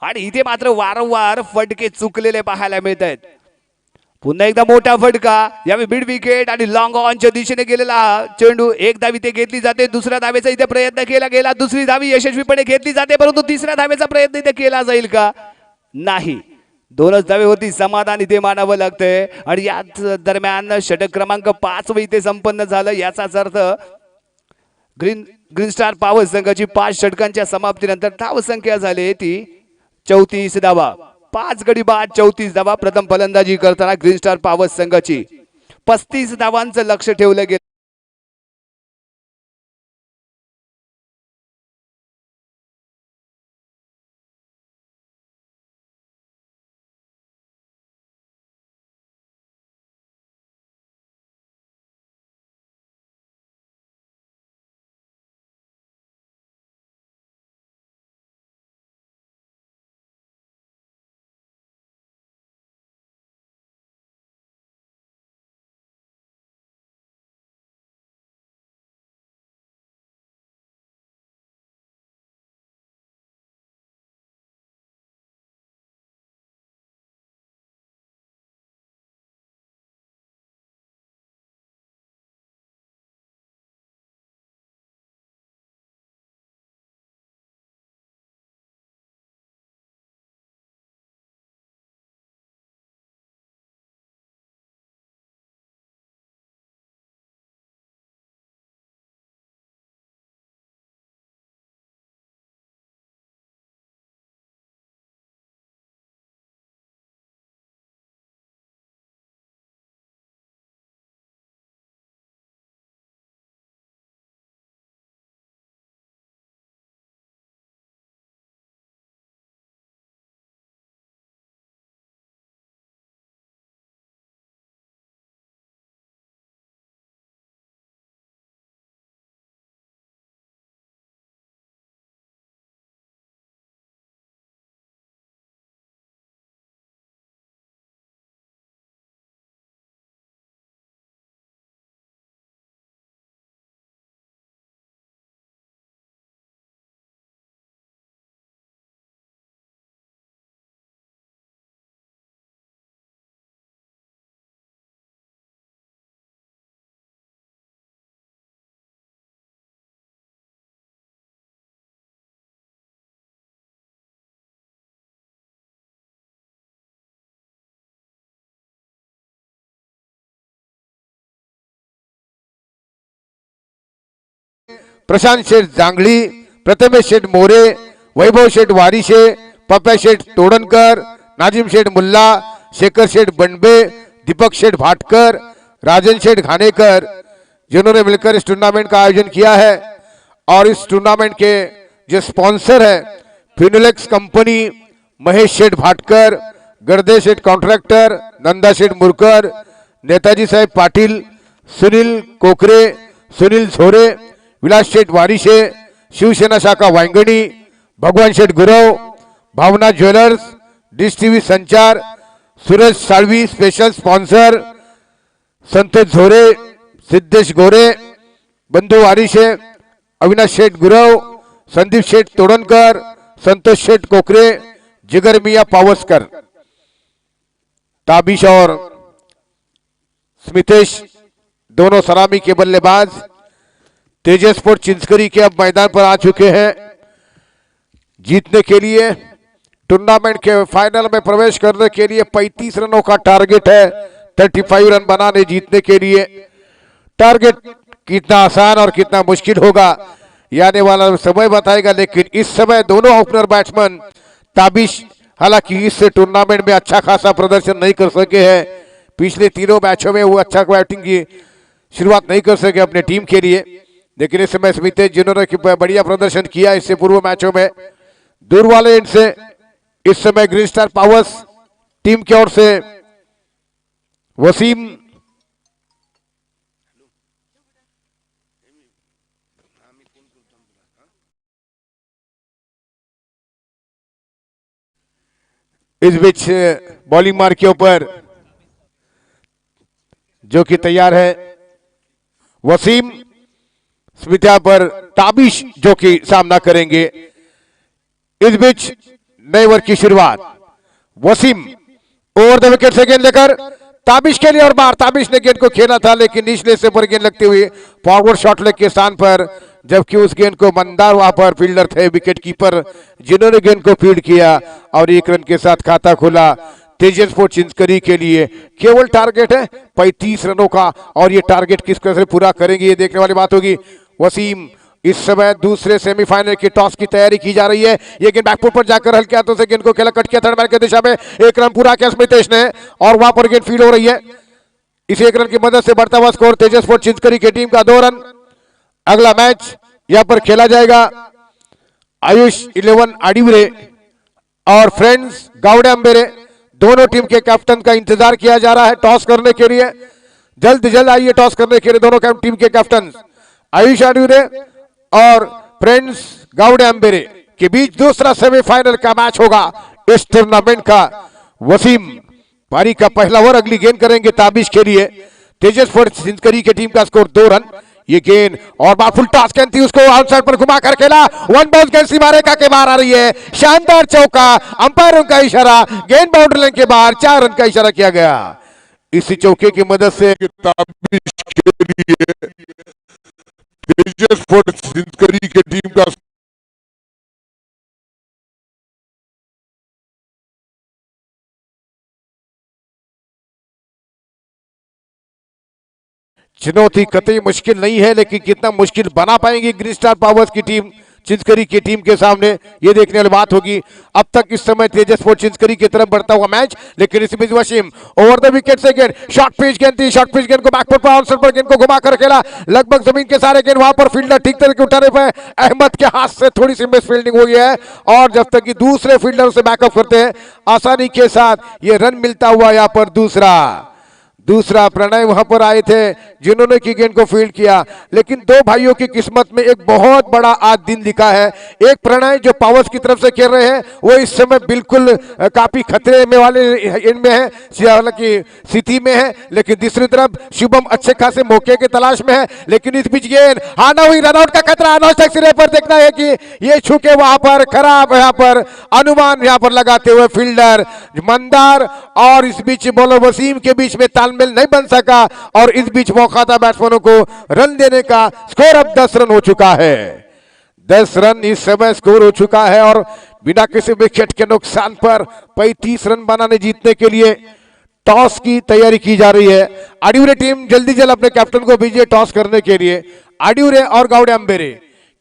आणि इथे मात्र वारंवार फटके चुकलेले पाहायला मिळत आहेत. पुन्हा एकदा मोठा फटका. यावेळी मिड विकेट आणि लॉंग ऑनच्या दिशेने गेलेला चेंडू. एक धाव इथे घेतली जाते. दुसऱ्या धावेचा इथे प्रयत्न केला गेला. दुसरी धावी यशस्वीपणे घेतली जाते, परंतु तिसऱ्या धावेचा प्रयत्न इथे केला जाईल का? नाही. दोनच धावेवरती समाधान इथे मानावं लागतंय आणि याच दरम्यान षटक क्रमांक 5 इथे संपन्न झालं. याचाच अर्थ ग्रीन स्टार पॉवर संघाची 5 षटकांच्या समाप्तीनंतर धावसंख्या झाली ती 34 धावा. 5 गडी बाद 34 धावा. प्रथम फलंदाजी करताना ग्रीन स्टार पॉवर संघाची 35 धावांचं लक्ष ठेवलं गेलं. प्रशांत शेठ जांगली, प्रथमेश शेठ मोरे, वैभव शेठ वारिशे, पप्या शेठ तोडणकर, नाजिम शेठ मुल्ला, शेखर शेठ बनबे, दीपक शेठ भाटकर, राजन शेठ घानेकर, जिन्होंने मिलकर इस टूर्नामेंट का आयोजन किया है। और इस टूर्नामेंट के जो स्पॉन्सर है फिनोलेक्स कंपनी, महेश शेठ भाटकर, गर्दे शेठ कॉन्ट्रैक्टर, नंदा शेठ मुरकर, नेताजी साहेब पाटिल, सुनील कोकरे, सुनील झोरे, विलास शेठ वारिशे, शिवसेना शाखा वांगणी, भगवान शेठ गुरव, भावना ज्वेलर्स, डिश टीव्ही संचार, सूरज साळवी स्पेशल स्पॉन्सर, संतोष झोरे, सिद्धेश गोरे, बंधू वारिशे, अविनाश शेठ गुरव, संदीप शेठ तोडणकर, संतोष शेठ कोकरे, जिगर मिया पावसकर। ताबिश और स्मितेश दोनों सलामी के बल्लेबाज तेजस स्पोर्ट चिंचकरी के अब मैदान पर आ चुके हैं। जीतने के लिए टूर्नामेंट के फाइनल में प्रवेश करने के लिए 35 रनों का टारगेट है। 35 रन बनाने जीतने के लिए टारगेट कितना आसान और कितना मुश्किल होगा ये आने वाला समय बताएगा। लेकिन इस समय दोनों ओपनर बैट्समैन ताबिश हालांकि इस टूर्नामेंट में अच्छा खासा प्रदर्शन नहीं कर सके हैं। पिछले तीनों मैचों में वो अच्छा बैटिंग की शुरुआत नहीं कर सके अपने टीम के लिए, लेकिन इस समय स्मितेश जिन्होंने बढ़िया प्रदर्शन किया इससे पूर्व मैचों में। दूर वाले एंड से इस समय ग्रीन स्टार पावर्स टीम की ओर से वसीम, इस बीच बॉलिंग मार्क के ऊपर जो कि तैयार है वसीम, स्मिता पर ताबिश जो कि सामना करेंगे। इस बीच नए ओवर की शुरुआत, वसीम ओवर द विकेट से गेंद लेकर ताबिश के लिए और बाहर। ताबिश ने गेंद को खेला था लेकिन निचले से पर गेंद लगते हुए फॉरवर्ड शॉट लेग के स्थान पर, जबकि उस गेंद को मंदार वहां पर फील्डर थे विकेट कीपर जिन्होंने गेंद को फील्ड किया और 1 रन के साथ खाता खुला तेजस स्पोर्ट चिंचकरी के लिए। केवल टारगेट है 35 रनों का और ये टारगेट किस तरह से पूरा करेंगे ये देखने वाली बात होगी। वसीम इस समय दूसरे सेमीफाइनल की टॉस की तैयारी की जा रही है। ये गेंद बैकफुट पर जाकर हल्के हाथों से गेंद को खेला, कट किया थर्ड मैन की दिशा में, 1 रन पूरा किया स्मितेश ने और वहां पर गेंद फील्ड हो रही है। इस 1 रन की मदद से बढ़ता हुआ स्कोर तेजस स्पोर्ट चिंचकरी की टीम का 2 रन। अगला मैच यहां पर खेला जाएगा आयुष 11 आडिवरे और फ्रेंड्स गावड़े अंबेरे। दोनों टीम के कैप्टन का इंतजार किया जा रहा है टॉस करने के लिए। जल्द जल्द आइए टॉस करने के लिए दोनों टीम के कैप्टन आयुष आडिवरे और फ्रेंड्स गावड़े अंबेरे के बीच दूसरा सेमीफाइनल का मैच होगा इस टूर्नामेंट का। वसीम पारी का पहला ओवर अगली गेंद करेंगे ताबिश के लिए। तेजस स्पोर्ट चिंचकरी की टीम का स्कोर 2 रन। ये गेंद और बार फुल टॉस गेंद थी, उसको आउटसाइड पर घुमा कर खेला, 1 बाउंस गेंद सीमा रेखा के बाहर आ रही है। शानदार चौका, अंपायरों का इशारा, गेंद बाउंड्री लाइन के बाहर 4 रन का इशारा किया गया। इसी चौके की मदद से ताबिश के लिए तेजस स्पोर्ट चिंचकरी की टीम का चुनौती कतई मुश्किल नहीं है, लेकिन कितना मुश्किल बना पाएंगे ग्रीन स्टार पावर्स की टीम चिंचकरी की टीम के सामने ये देखने वाली बात होगी। अब तक इस समय तेजस स्पोर्ट चिंचकरी की तरफ बढ़ता हुआ मैच, लेकिन इस बीच वसीम ओवर द विकेट से गेंद शॉर्ट पिच गेंद थी, शॉर्ट पिच गेंद को बैकफुट पर आउटसाइड पर गेंद को घुमा कर खेला, लगभग जमीन के सारे गेंद वहां पर फील्डर ठीक तरीके उठाने पर अहमद के हाथ से थोड़ी सी मिस फील्डिंग हो गई है और जब तक कि दूसरे फील्डर से बैकअप करते हैं आसानी के साथ ये रन मिलता हुआ यहाँ पर दूसरा प्रणय वहां पर आए थे जिन्होंने की गेंद को फील्ड किया। लेकिन दो भाइयों की किस्मत में एक बहुत बड़ा आज दिन लिखा है। एक प्रणय जो पावर्स की तरफ से खेल रहे हैं वो इस समय बिल्कुल काफी खतरे में वाले एंड में है, हालांकि स्थिति में है, लेकिन दूसरी तरफ शुभम अच्छे खासे मौके के तलाश में है। लेकिन इस बीच गेंद हाना हुई, रनआउट का खतरा अनौष्टक सिरे पर देखना है कि ये छूके वहां पर खराब यहाँ पर अनुमान यहाँ पर लगाते हुए फील्डर मंदार और इस बीच बॉलर वसीम के बीच में तालमेल नहीं बन सका और इस बीच मौका था बैट्समैनों को रन देने का। स्कोर अब 10 रन हो चुका है, 10 रन इस समय स्कोर हो चुका है और बिना किसी विकेट के नुकसान पर 35 रन बनाने जीतने के लिए टॉस की तैयारी की जा रही है। आडिवरे टीम जल्दी जल्द अपने कैप्टन को भेजिए टॉस करने के लिए। आडिवरे और गावड़े अंबेरे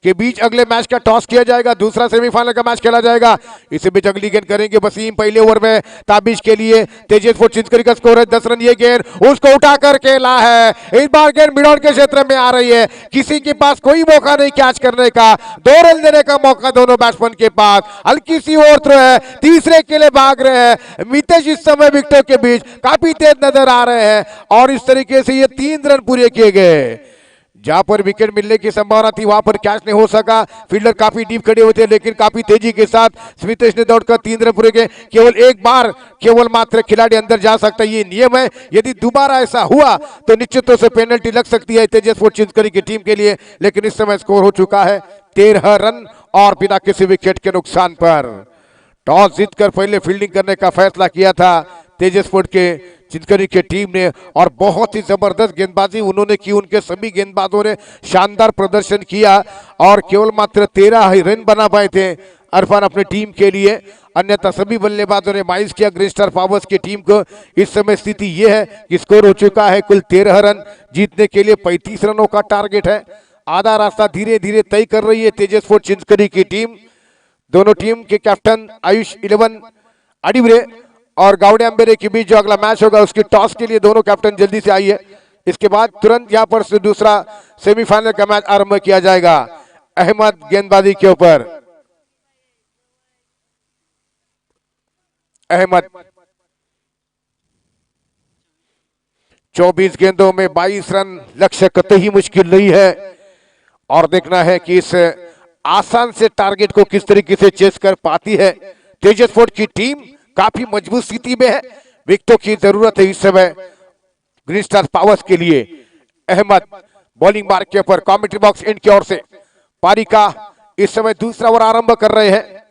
के बीच अगले मैच का टॉस किया जाएगा, दूसरा सेमीफाइनल का मैच खेला जाएगा। इसी बीच अगली गेंद करेंगे वसीम, पहले ओवर में ताबिश के लिए तेजस स्पोर्ट्स चिंचकरी का स्कोर है 10 रन। ये गेंद उसको उठा कर खेला है, इस बार गेंद मिड ऑन के क्षेत्र में आ रही है, किसी के पास कोई मौका नहीं कैच करने का, 2 रन देने का मौका दोनों बैट्समैन के पास। हल्की सी ओवर थ्रो है, तीसरे के लिए भाग रहे हैं मितेश, इस समय विकेटों के बीच काफी तेज नजर आ रहे हैं और इस तरीके से ये 3 रन पूरे किए गए। जहां पर विकेट मिलने की संभावना थी वहां पर कैच नहीं हो सका, फील्डर काफी डीप खड़े हुए थे, लेकिन काफी तेजी के साथ स्मितेश ने दौड़कर 3 रन पूरे किए। केवल एक बार केवल मात्र खिलाड़ी अंदर जा सकता है, ये नियम है, यदि दोबारा ऐसा हुआ तो निश्चित तौर से पेनल्टी लग सकती है तेजस स्पोर्ट्स चिंचकरी की टीम के लिए। लेकिन इस समय स्कोर हो चुका है 13 रन और बिना किसी विकेट के नुकसान पर। टॉस जीतकर पहले फील्डिंग करने का फैसला किया था तेजस स्पोर्ट्स के चिंचकरी की टीम ने और बहुत ही जबरदस्त गेंदबाजी उन्होंने की। उनके सभी गेंदबाजों ने शानदार प्रदर्शन किया और केवल मात्र 13 ही रन बना पाए थे अरफान अपनी टीम के लिए, अन्यथा सभी बल्लेबाजों ने माइस किया ग्रीन स्टार पावर्स की टीम को। इस समय स्थिति यह है कि स्कोर हो चुका है कुल 13 रन, जीतने के लिए 35 रनों का टारगेट है। आधा रास्ता धीरे धीरे तय कर रही है तेजस स्पोर्ट्स चिंचकरी की टीम। दोनों टीम के कैप्टन आयुष 11 अडिवरे और गावड़े अंबेरे के बीच जो अगला मैच होगा उसकी टॉस के लिए दोनों कैप्टन जल्दी से आइए। इसके बाद तुरंत यहां पर से दूसरा सेमीफाइनल का मैच आरंभ किया जाएगा। अहमद गेंदबाजी के ऊपर, अहमद 24 गेंदों में 22 रन, लक्ष्य कतई मुश्किल नहीं है और देखना है कि इस आसान से टारगेट को किस तरीके से चेस कर पाती है तेजस स्पोर्ट्स की टीम। काफी मजबूत स्थिति में है, विकेटों की जरूरत है इस समय ग्रीन स्टार पावर्स के लिए। अहमद बॉलिंग मार्क के ऊपर, कमेंट्री बॉक्स इनकी ओर से पारी का इस समय दूसरा ओवर आरंभ कर रहे हैं।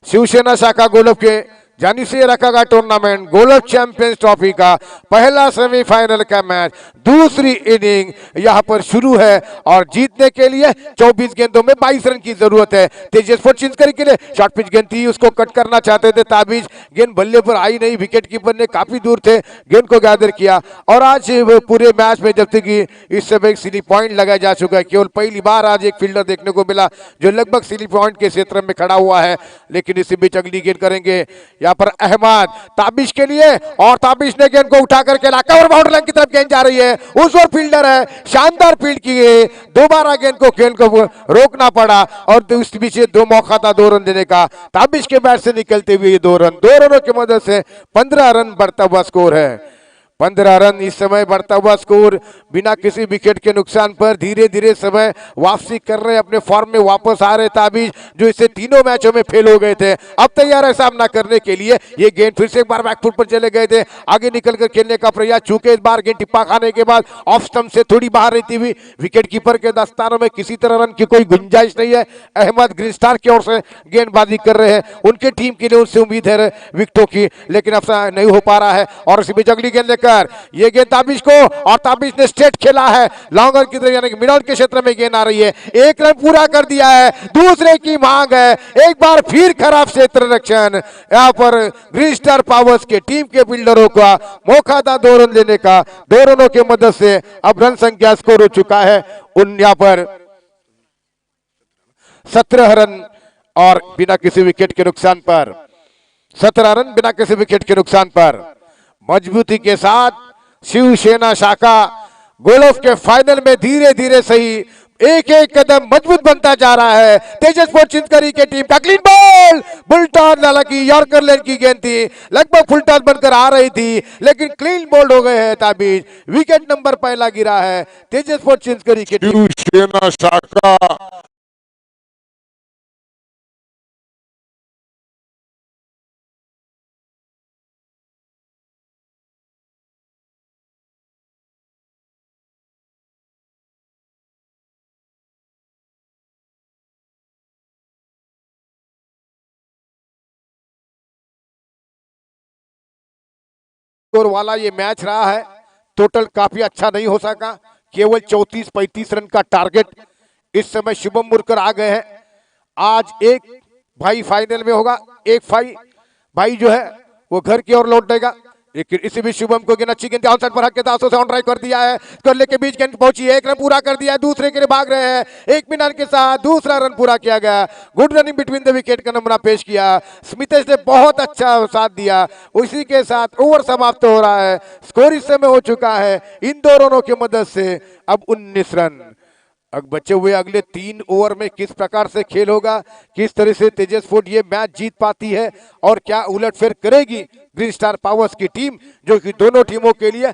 शिवसेना शाखा गोल्फ के जानी से रखा गया टूर्नामेंट गोल्फ चैंपियंस ट्रॉफी का पहला सेमीफाइनल का मैच, दूसरी इनिंग यहां पर शुरू है और जीतने के लिए 24 गेंदों में 22 रन की जरूरत है तेजस स्पोर्ट्स चिंचकरी के लिए। शॉर्ट पिच गेंद थी, उसको कट करना चाहते थे ताबिज, गेंद बल्ले पर आई नहीं, विकेट कीपर ने काफी दूर थे गेंद को गैदर किया। और आज पूरे मैच में जब तक कि इस समय स्लिप पॉइंट लगाया जा चुका है, केवल पहली बार आज एक फील्डर देखने को मिला जो लगभग स्लिप पॉइंट के क्षेत्र में खड़ा हुआ है। लेकिन इसी बीच अगली गेंद करेंगे यहाँ पर अहमद ताबिश के लिए और ताबिश ने गेंद को उठा करके कवर बाउंड्री लाइन की तरफ गेंद जा रही है, उस ओर फील्डर है, शानदार फील्ड की है, दोबारा गेंद को रोकना पड़ा और उस पीछे 2 मौका था 2 रन देने का। ताबिश के बैट से निकलते हुए 2 रनों की मदद से 15 रन बढ़ता हुआ स्कोर है। 15 रन इस समय बढ़ता हुआ स्कोर बिना किसी विकेट के नुकसान पर। धीरे धीरे समय वापसी कर रहे, अपने फॉर्म में वापस आ रहे ताबिज, जो इसे तीनों मैचों में फेल हो गए थे, अब तैयार है सामना करने के लिए। ये गेंद फिर से एक बार बैकफुट पर चले गए थे, आगे निकलकर खेलने का प्रयास, चूंकि इस बार गेंद टिप्पा खाने के बाद ऑफ स्टंप से थोड़ी बाहर रहती हुई विकेट कीपर के दस्तानों में किसी तरह रन की कोई गुंजाइश नहीं है। अहमद ग्रीन स्टार की ओर से गेंदबाजी कर रहे हैं, उनके टीम के लिए उनसे उम्मीद है विकेटों की, लेकिन अब नहीं हो पा रहा है। और इसी बीच अगली गेंद लेकर ये गेंद ताबिश को, और ताबिश ने स्ट्रेट खेला है लॉन्गर की तरफ, यानी कि मिड ऑन के क्षेत्र में गेंद आ रही है, 1 रन पूरा कर दिया है, दूसरे की मांग है, एक बार फिर खराब क्षेत्र रक्षण। यहां पर ग्रीन स्टार पावर्स के टीम के फील्डरों का मौका था 2 रन लेने का, 2 रनों की मदद से अब रन संख्या स्कोर हो चुका है यहां पर 17 रन और बिना किसी विकेट के नुकसान पर, 17 रन बिना किसी विकेट के नुकसान पर। मजबूती के साथ शिवसेना शाखा गोल्फ के फाइनल में धीरे धीरे सही एक एक कदम मजबूत बनता जा रहा है तेजस स्पोर्ट्स चिंचकरी के टीम का। क्लीन बॉल, बुलटॉन, हालांकि यॉर्कर लेन की गेंद थी, लगभग फुलटॉस बनकर आ रही थी, लेकिन क्लीन बॉल हो गए हैं ताबिज। विकेट नंबर पहला गिरा है तेजस स्पोर्ट्स चिंचकरी के टीम। शिवसेना शाखा स्कोर वाला ये मैच रहा है, टोटल काफी अच्छा नहीं हो सका, केवल 34-35 रन का टारगेट। इस समय शुभम मुरकर आ गए हैं। आज एक भाई फाइनल में होगा, एक भाई जो है वो घर की ओर लौटेगा, इसी बीच शुभम को गेंद अच्छी गेंद ऑन साइड पर हक के दासों से ऑन ड्राइव कर दिया है। करले के बीच गेंद पहुंची है, एक रन पूरा कर दिया है, दूसरे के लिए भाग रहे हैं, एक मिनट के साथ दूसरा रन पूरा किया गया। Good running between the wicket का नमूना पेश किया स्मितेश ने, बहुत अच्छा साथ दिया। उसी के साथ ओवर समाप्त हो रहा है, स्कोर इस समय हो चुका है इन दोनों की मदद से अब 19 रन। अब बचे हुए अगले 3 ओवर में किस प्रकार से खेल होगा, किस तरह से तेजस स्पोर्ट्स ये मैच जीत पाती है और क्या उलटफेर करेगी ग्रीन स्टार पावर्स की टीम, जो कि दोनों टीमों के लिए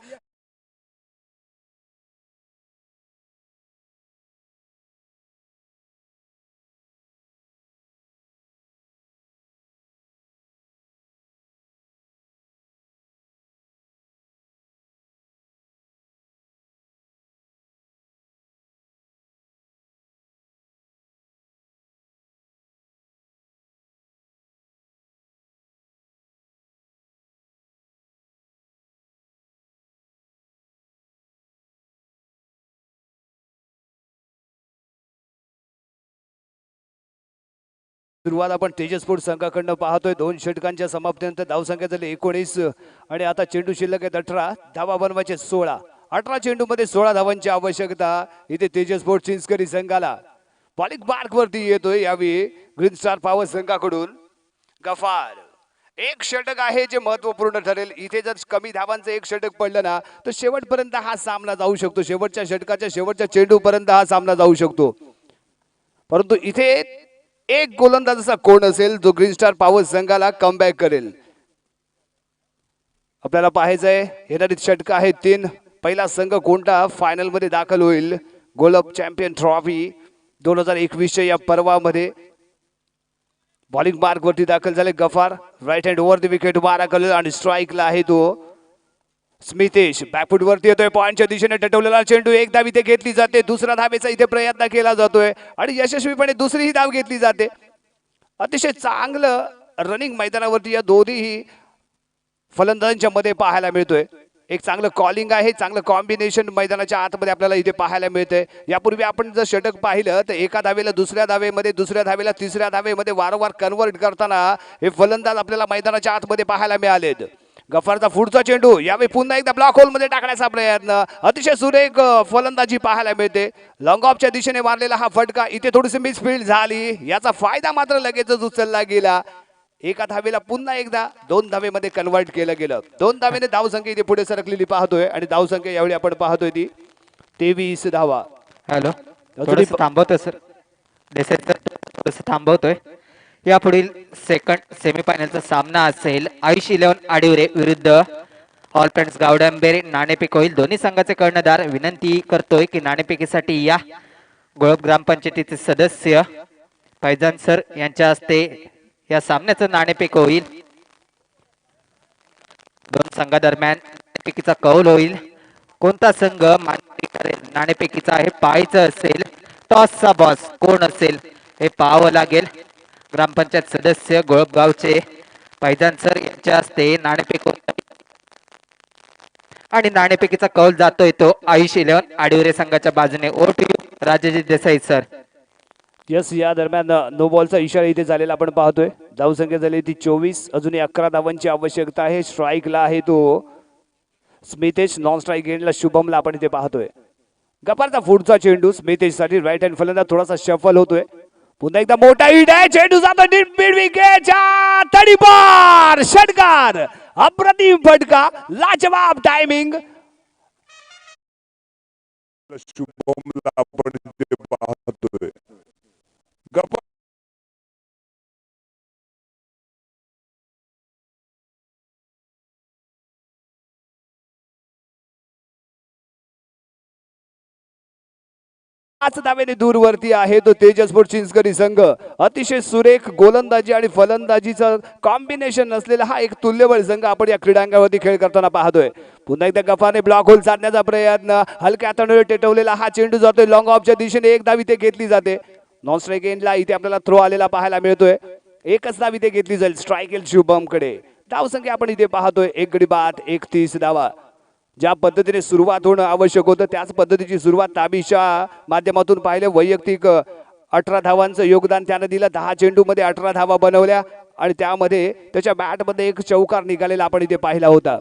सुरुवात आपण तेजस स्पोर्ट्स संघाकडनं पाहतोय। 2 षटकांच्या समाप्तीनंतर धावसंख्या झाली 19 आणि आता चेंडू शिल्लक आहेत 18, धावा बनवायचे 16। 18 चेंडूमध्ये 16 धावांची आवश्यकता इथे तेजस स्पोर्ट्स चिंचकरी संघाला। बॉलिंग मार्क वरती येतोय यावेळी ग्रीन स्टार पॉवर संघाकडून गफार। एक षटक आहे जे महत्वपूर्ण ठरेल। इथे जर कमी धावांचं एक षटक पडलं ना तर शेवटपर्यंत हा सामना जाऊ शकतो, शेवटच्या षटकाच्या शेवटच्या चेंडूपर्यंत हा सामना जाऊ शकतो। परंतु इथे एक गोलंदाज असा कोण असेल जो ग्रीन स्टार पॉवर संघाला कमबॅक करेल, आपल्याला पाहायचंय। येणारी षटक आहे 3, पहिला संघ कोणता फायनल मध्ये दाखल होईल गोल्ड चॅम्पियन ट्रॉफी 2021 या पर्वामध्ये। बॉलिंग मार्क वरती दाखल झाले Gaffar, right hand over the wicket मारा करेल आणि स्ट्राईकला आहे तो स्मितेश। बॅकफुट वरती येतोय, पॉइंटच्या दिशेने टटवलेला चेंडू, एक धाव इथे घेतली जाते, दुसरा धावेचा इथे प्रयत्न केला जातोय आणि यशस्वीपणे दुसरीही धाव घेतली जाते। अतिशय चांगलं रनिंग मैदानावरती या दोन्ही फलंदाजांच्या मध्ये पाहायला मिळतोय। एक चांगलं कॉलिंग आहे, चांगलं कॉम्बिनेशन मैदानाच्या आतमध्ये आपल्याला इथे पाहायला मिळतंय। यापूर्वी आपण जर षटक पाहिलं तर एका धावेला दुसऱ्या धावेमध्ये, दुसऱ्या धावेला तिसऱ्या धावेमध्ये वारंवार कन्वर्ट करताना हे फलंदाज आपल्याला मैदानाच्या आतमध्ये पाहायला मिळालेत। गफारचा पुढचा चेंडू यावेळी पुन्हा एकदा ब्लॉक होल मध्ये टाकण्याचा प्रयत्न, अतिशय सुरेख फलंदाजी पाहायला मिळते। लॉंग ऑफच्या दिशेने मारलेला हा फटका, इथे थोडीशी मिसफील्ड झाली, याचा फायदा मात्र लगेचच उचलला गेला। एका धावेला पुन्हा एकदा 2 धावेमध्ये कन्वर्ट केलं गेलं। 2 धावेने धावसंख्या इथे पुढे सरकलेली पाहतोय आणि धावसंख्या यावेळी आपण पाहतोय ती 23 धावा। हॅलो, थोडंसं थांबवतोय सर, देसाई सर थोडंसं थांबवतोय। यापुढील सेकंड सेमीफायनलचा सामना असेल आयुष 11 आडिवरे विरुद्ध ऑल फ्रेंड्स गावडंबेरे। नाणेफेक होईल, दोन्ही संघाचे कर्णधार विनंती करतोय की नाणेफेकीसाठी या गोळप ग्रामपंचायतीचे सदस्य फैजान सर यांच्या हस्ते या सामन्याचं नाणेफेक होईल। दोन संघादरम्यान नाणेफेकीचा कौल होईल, कोणता संघ मानकरी करेल नाणेफेकीचा हे पाहायचं असेल। टॉसचा बॉस कोण असेल हे पाहावं लागेल। ग्रामपंचायत सदस्य गोळपगावचे फैजान सर यांच्या हस्ते नाणेफेक होत आणि नाणेफेकीचा कौल जातोय तो आयुष 11 आडिवरे संघाच्या बाजूने। Over to you Rajesh Desai sir. Yes, या दरम्यान नो बॉलचा इशारा इथे झालेला आपण पाहतोय। धावसंख्या झाली ती 24, अजूनही 11 धावांची आवश्यकता आहे। स्ट्राईकला आहे तो स्मितेश, नॉन स्ट्राईक एंडला शुभमला आपण इथे पाहतोय। गफारचा पुढचा चेंडू स्मितेश साठी, राईट हँड फलंदाज थोडासा शफल होतोय। पुन्हा एकदा मोठा हिट आहे, चेंडू जातो मिड विकेटच्या तडीपार, षटकार, अप्रतिम फटका, लाजवाब टायमिंग। शुभमला आपण इथे पाहतोय। गप्पा पाच धावेने दूरवरती आहे तो तेजस स्पोर्ट्स चिंचकरी संघ। अतिशय सुरेख गोलंदाजी आणि फलंदाजीचं कॉम्बिनेशन असलेला हा एक तुल्यबळ संघ आपण या क्रीडांगणावरती खेळ करताना पाहतोय। पुन्हा एकदा गफारने ब्लॉक होल साधण्याचा प्रयत्न, हलक्या हाताने टेटवलेला हा चेंडू जातोय लॉंग ऑफच्या दिशेने, एक धाव इथे घेतली जाते। नॉन स्ट्राईक एंडला इथे आपल्याला थ्रो आलेला पाहायला मिळतोय, एकच धाव इथे घेतली जाईल स्ट्राईक एंड शुभम कडे। धावसंख्या आपण इथे पाहतोय 1 गडी बाद 31 धावा। ज्या पद्धतीने सुरुवात होणं आवश्यक होतं त्याच पद्धतीची सुरुवात ताबीच्या माध्यमातून पाहिले। वैयक्तिक 18 धावांचं योगदान त्याने दिलं, 10 चेंडूमध्ये 18 धावा बनवल्या आणि त्यामध्ये त्याच्या बॅटमध्ये एक चौकार निघालेला आपण इथे पाहिला होता।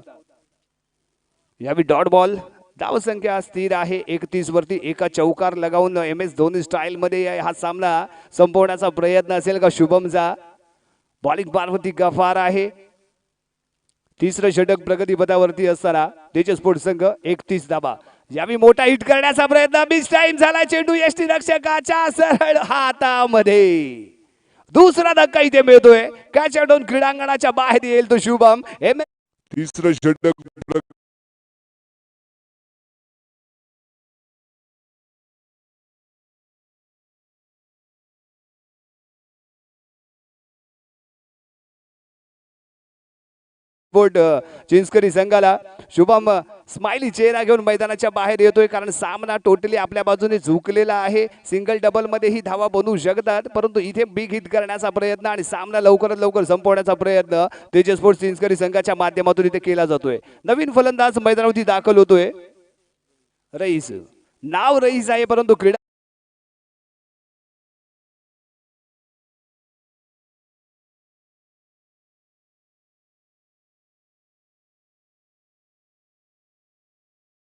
यावेळी डॉट बॉल. धावसंख्या स्थिर आहे 31 वरती. एका चौकार लगावून MS धोनी स्टाईल मध्ये हा सामना संपवण्याचा प्रयत्न असेल का शुभमचा. बॉलिंग बारवरती गफार आहे. तिसरं षटक प्रगतीपथावरती असताना तेजस स्पोर्ट्स संघ 31 धावा. यावेळी मोठा हिट करण्याचा प्रयत्न. मिस टाइम झाला. चेंडू यष्टी रक्षकाच्या सरळ हातामध्ये. दुसरा धक्का इथे मिळतोय. कॅच आउट होऊन क्रीडांगणाच्या बाहेर येईल तो शुभम. तीसरा षटक बोर्ड चिंचकरी संघाला. शुभम स्माइली चेहरा घेऊन मैदानाच्या बाहेर येतोय, कारण सामना टोटली आपल्या बाजूने झुकलेला आहे. सिंगल डबल मध्ये ही धावा बनवू शकतात, परंतु इथे बिग हिट करण्याचा प्रयत्न आणि सामना लवकरात लवकर संपवण्याचा प्रयत्न तेजस स्पोर्ट्स चिंचकरी संघाच्या माध्यमातून इथे केला जातोय. नवीन फलंदाज मैदानावरती दाखल होतोय. रईस, नाव रईस आहे, परंतु क्रीडा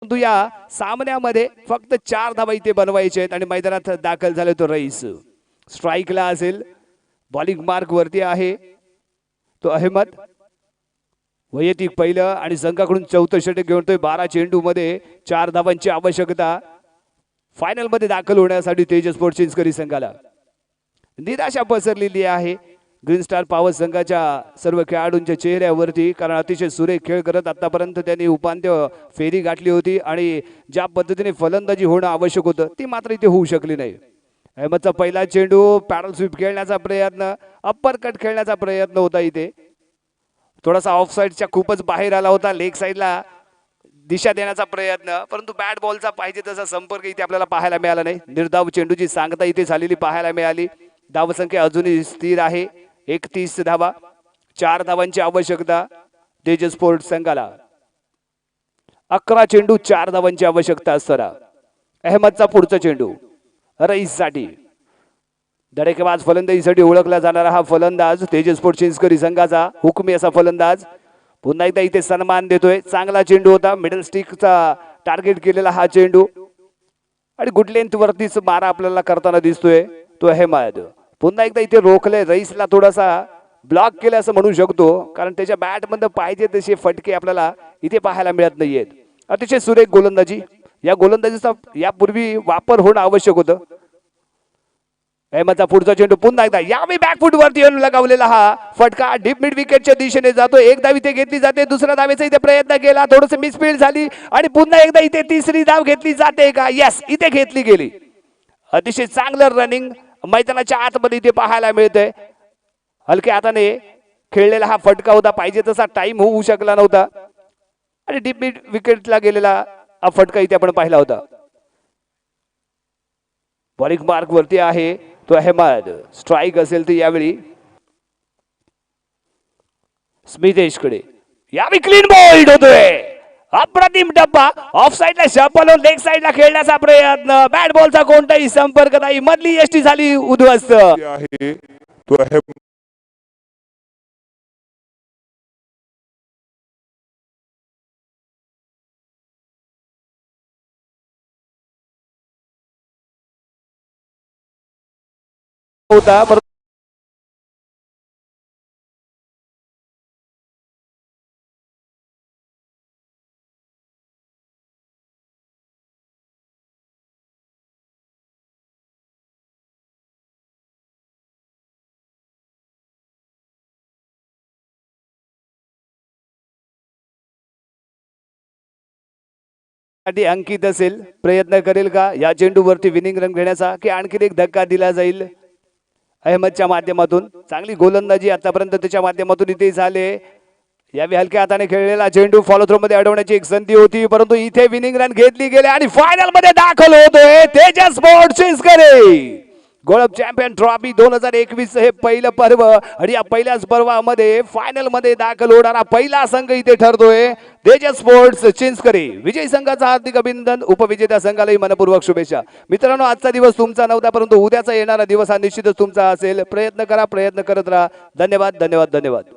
या सामन्यामध्ये फक्त 4 धावा इथे बनवायचे आहेत आणि मैदानात दाखल झाले तो रईस. स्ट्राईकला असेल. बॉलिंग मार्क वरती आहे तो अहमद. वैयक्तिक पहिलं आणि संघाकडून चौथं षटक घेऊन तो 12 चेंडू मध्ये 4 धावांची आवश्यकता. फायनल मध्ये दाखल होण्यासाठी तेजस स्पोर्ट्स चिंचकरी संघाला निराशा पसरलेली आहे ग्रीन स्टार पॉवर संघाच्या सर्व खेळाडूंच्या चेहऱ्यावरती, कारण अतिशय सुरेख खेळ करत आतापर्यंत त्यांनी उपांत्य फेरी गाठली होती आणि ज्या पद्धतीने फलंदाजी होणं आवश्यक होतं ती मात्र इथे होऊ शकली नाही. अहमदचा पहिला चेंडू पॅडल स्वीप खेळण्याचा प्रयत्न, अप्पर कट खेळण्याचा प्रयत्न होता. इथे थोडासा ऑफ साईडच्या खूपच बाहेर आला होता. लेग साईडला दिशा देण्याचा प्रयत्न, परंतु बॅट बॉलचा पाहिजे तसा संपर्क इथे आपल्याला पाहायला मिळाला नाही. निर्धाव चेंडूची सांगता इथे झालेली पाहायला मिळाली. धावसंख्या अजूनही स्थिर आहे 31 धावा. 4 धावांची आवश्यकता तेजस स्पोर्ट्स संघाला. 11 चेंडू 4 धावांची आवश्यकता असताना अहमदचा पुढचा चेंडू रईस साठी. धडेकेबाज फलंदाजीसाठी ओळखला जाणारा हा फलंदाज तेजस स्पोर्ट्स चिंचकरी संघाचा हुकमी असा फलंदाज पुन्हा एकदा इथे सन्मान देतोय. चांगला चेंडू होता. मिडल स्टिकचा टार्गेट केलेला हा चेंडू आणि गुड लेंथ वरतीच मारा आपल्याला करताना दिसतोय तो अहमद. पुन्हा एकदा इथे रोखले. रईसला थोडासा ब्लॉक केलं असं म्हणू शकतो, कारण त्याच्या बॅट मध्ये पाहिजे तसे फटके आपल्याला इथे पाहायला मिळत नाहीयेत. अतिशय सुरेख गोलंदाजी. या गोलंदाजीचा यापूर्वी वापर होणं आवश्यक होतं. अहमदचा पुढचा चेंडू पुन्हा एकदा यावेळी बॅकफुट वरती येऊन लगावलेला हा फटका डीप मिड विकेटच्या दिशेने जातो. एक धाव इथे घेतली जाते. दुसऱ्या धावेचा इथे प्रयत्न केला, थोडस मिसफील्ड झाली आणि पुन्हा एकदा इथे तिसरी धाव घेतली जाते का? यस, इथे घेतली गेली. अतिशय चांगलं रनिंग मैदानाच्या आतमध्ये इथे पाहायला मिळतंय. हलक्या हाताने खेळलेला हा फटका होता. पाहिजे तसा टाइम होऊ शकला नव्हता आणि डीप मिड विकेटला गेलेला हा फटका इथे आपण पाहिला होता. बॉलिंग मार्क वरती आहे तो अहमद. स्ट्राईक असेल तर यावेळी स्मितेशकडे. यावेळी क्लीन बॉल्ड होतोय. अप्रतिम डब्बा. ऑफ साईडला शपल लेग साईडला खेळण्याचा प्रयत्न. बॅट बॉलचा कोणताही संपर्क नाही. मधली यष्टी झाली उद्ध्वस्त. आहे तो अहमद. होता अंकित असेल. प्रयत्न करेल का या चेंडूवरती विनिंग रन घेण्याचा, की आणखी एक धक्का दिला जाईल अहमदच्या माध्यमातून? चांगली गोलंदाजी आतापर्यंत त्याच्या माध्यमातून इथे झाले. यावेळी हलक्या हाताने खेळलेला चेंडू फॉलो थ्रो मध्ये अडवण्याची एक संधी होती, परंतु इथे विनिंग रन घेतली गेले आणि फायनल मध्ये दाखल होतोय Tejas sports Chinchkari. Gold champion trophy 2021 हे पहिलं पर्व आणि या पहिल्याच पर्वामध्ये फायनल मध्ये दाखल होणारा पहिला संघ इथे ठरतोय तेजस स्पोर्ट्स चिंचकरी. विजयी संघाचा हार्दिक अभिनंदन. उपविजेत्या संघालाही मनपूर्वक शुभेच्छा. मित्रांनो, आजचा दिवस तुमचा नव्हता, परंतु उद्याचा येणारा दिवस हा निश्चितच तुमचा असेल. प्रयत्न करा, प्रयत्न करत राहा. धन्यवाद, धन्यवाद, धन्यवाद.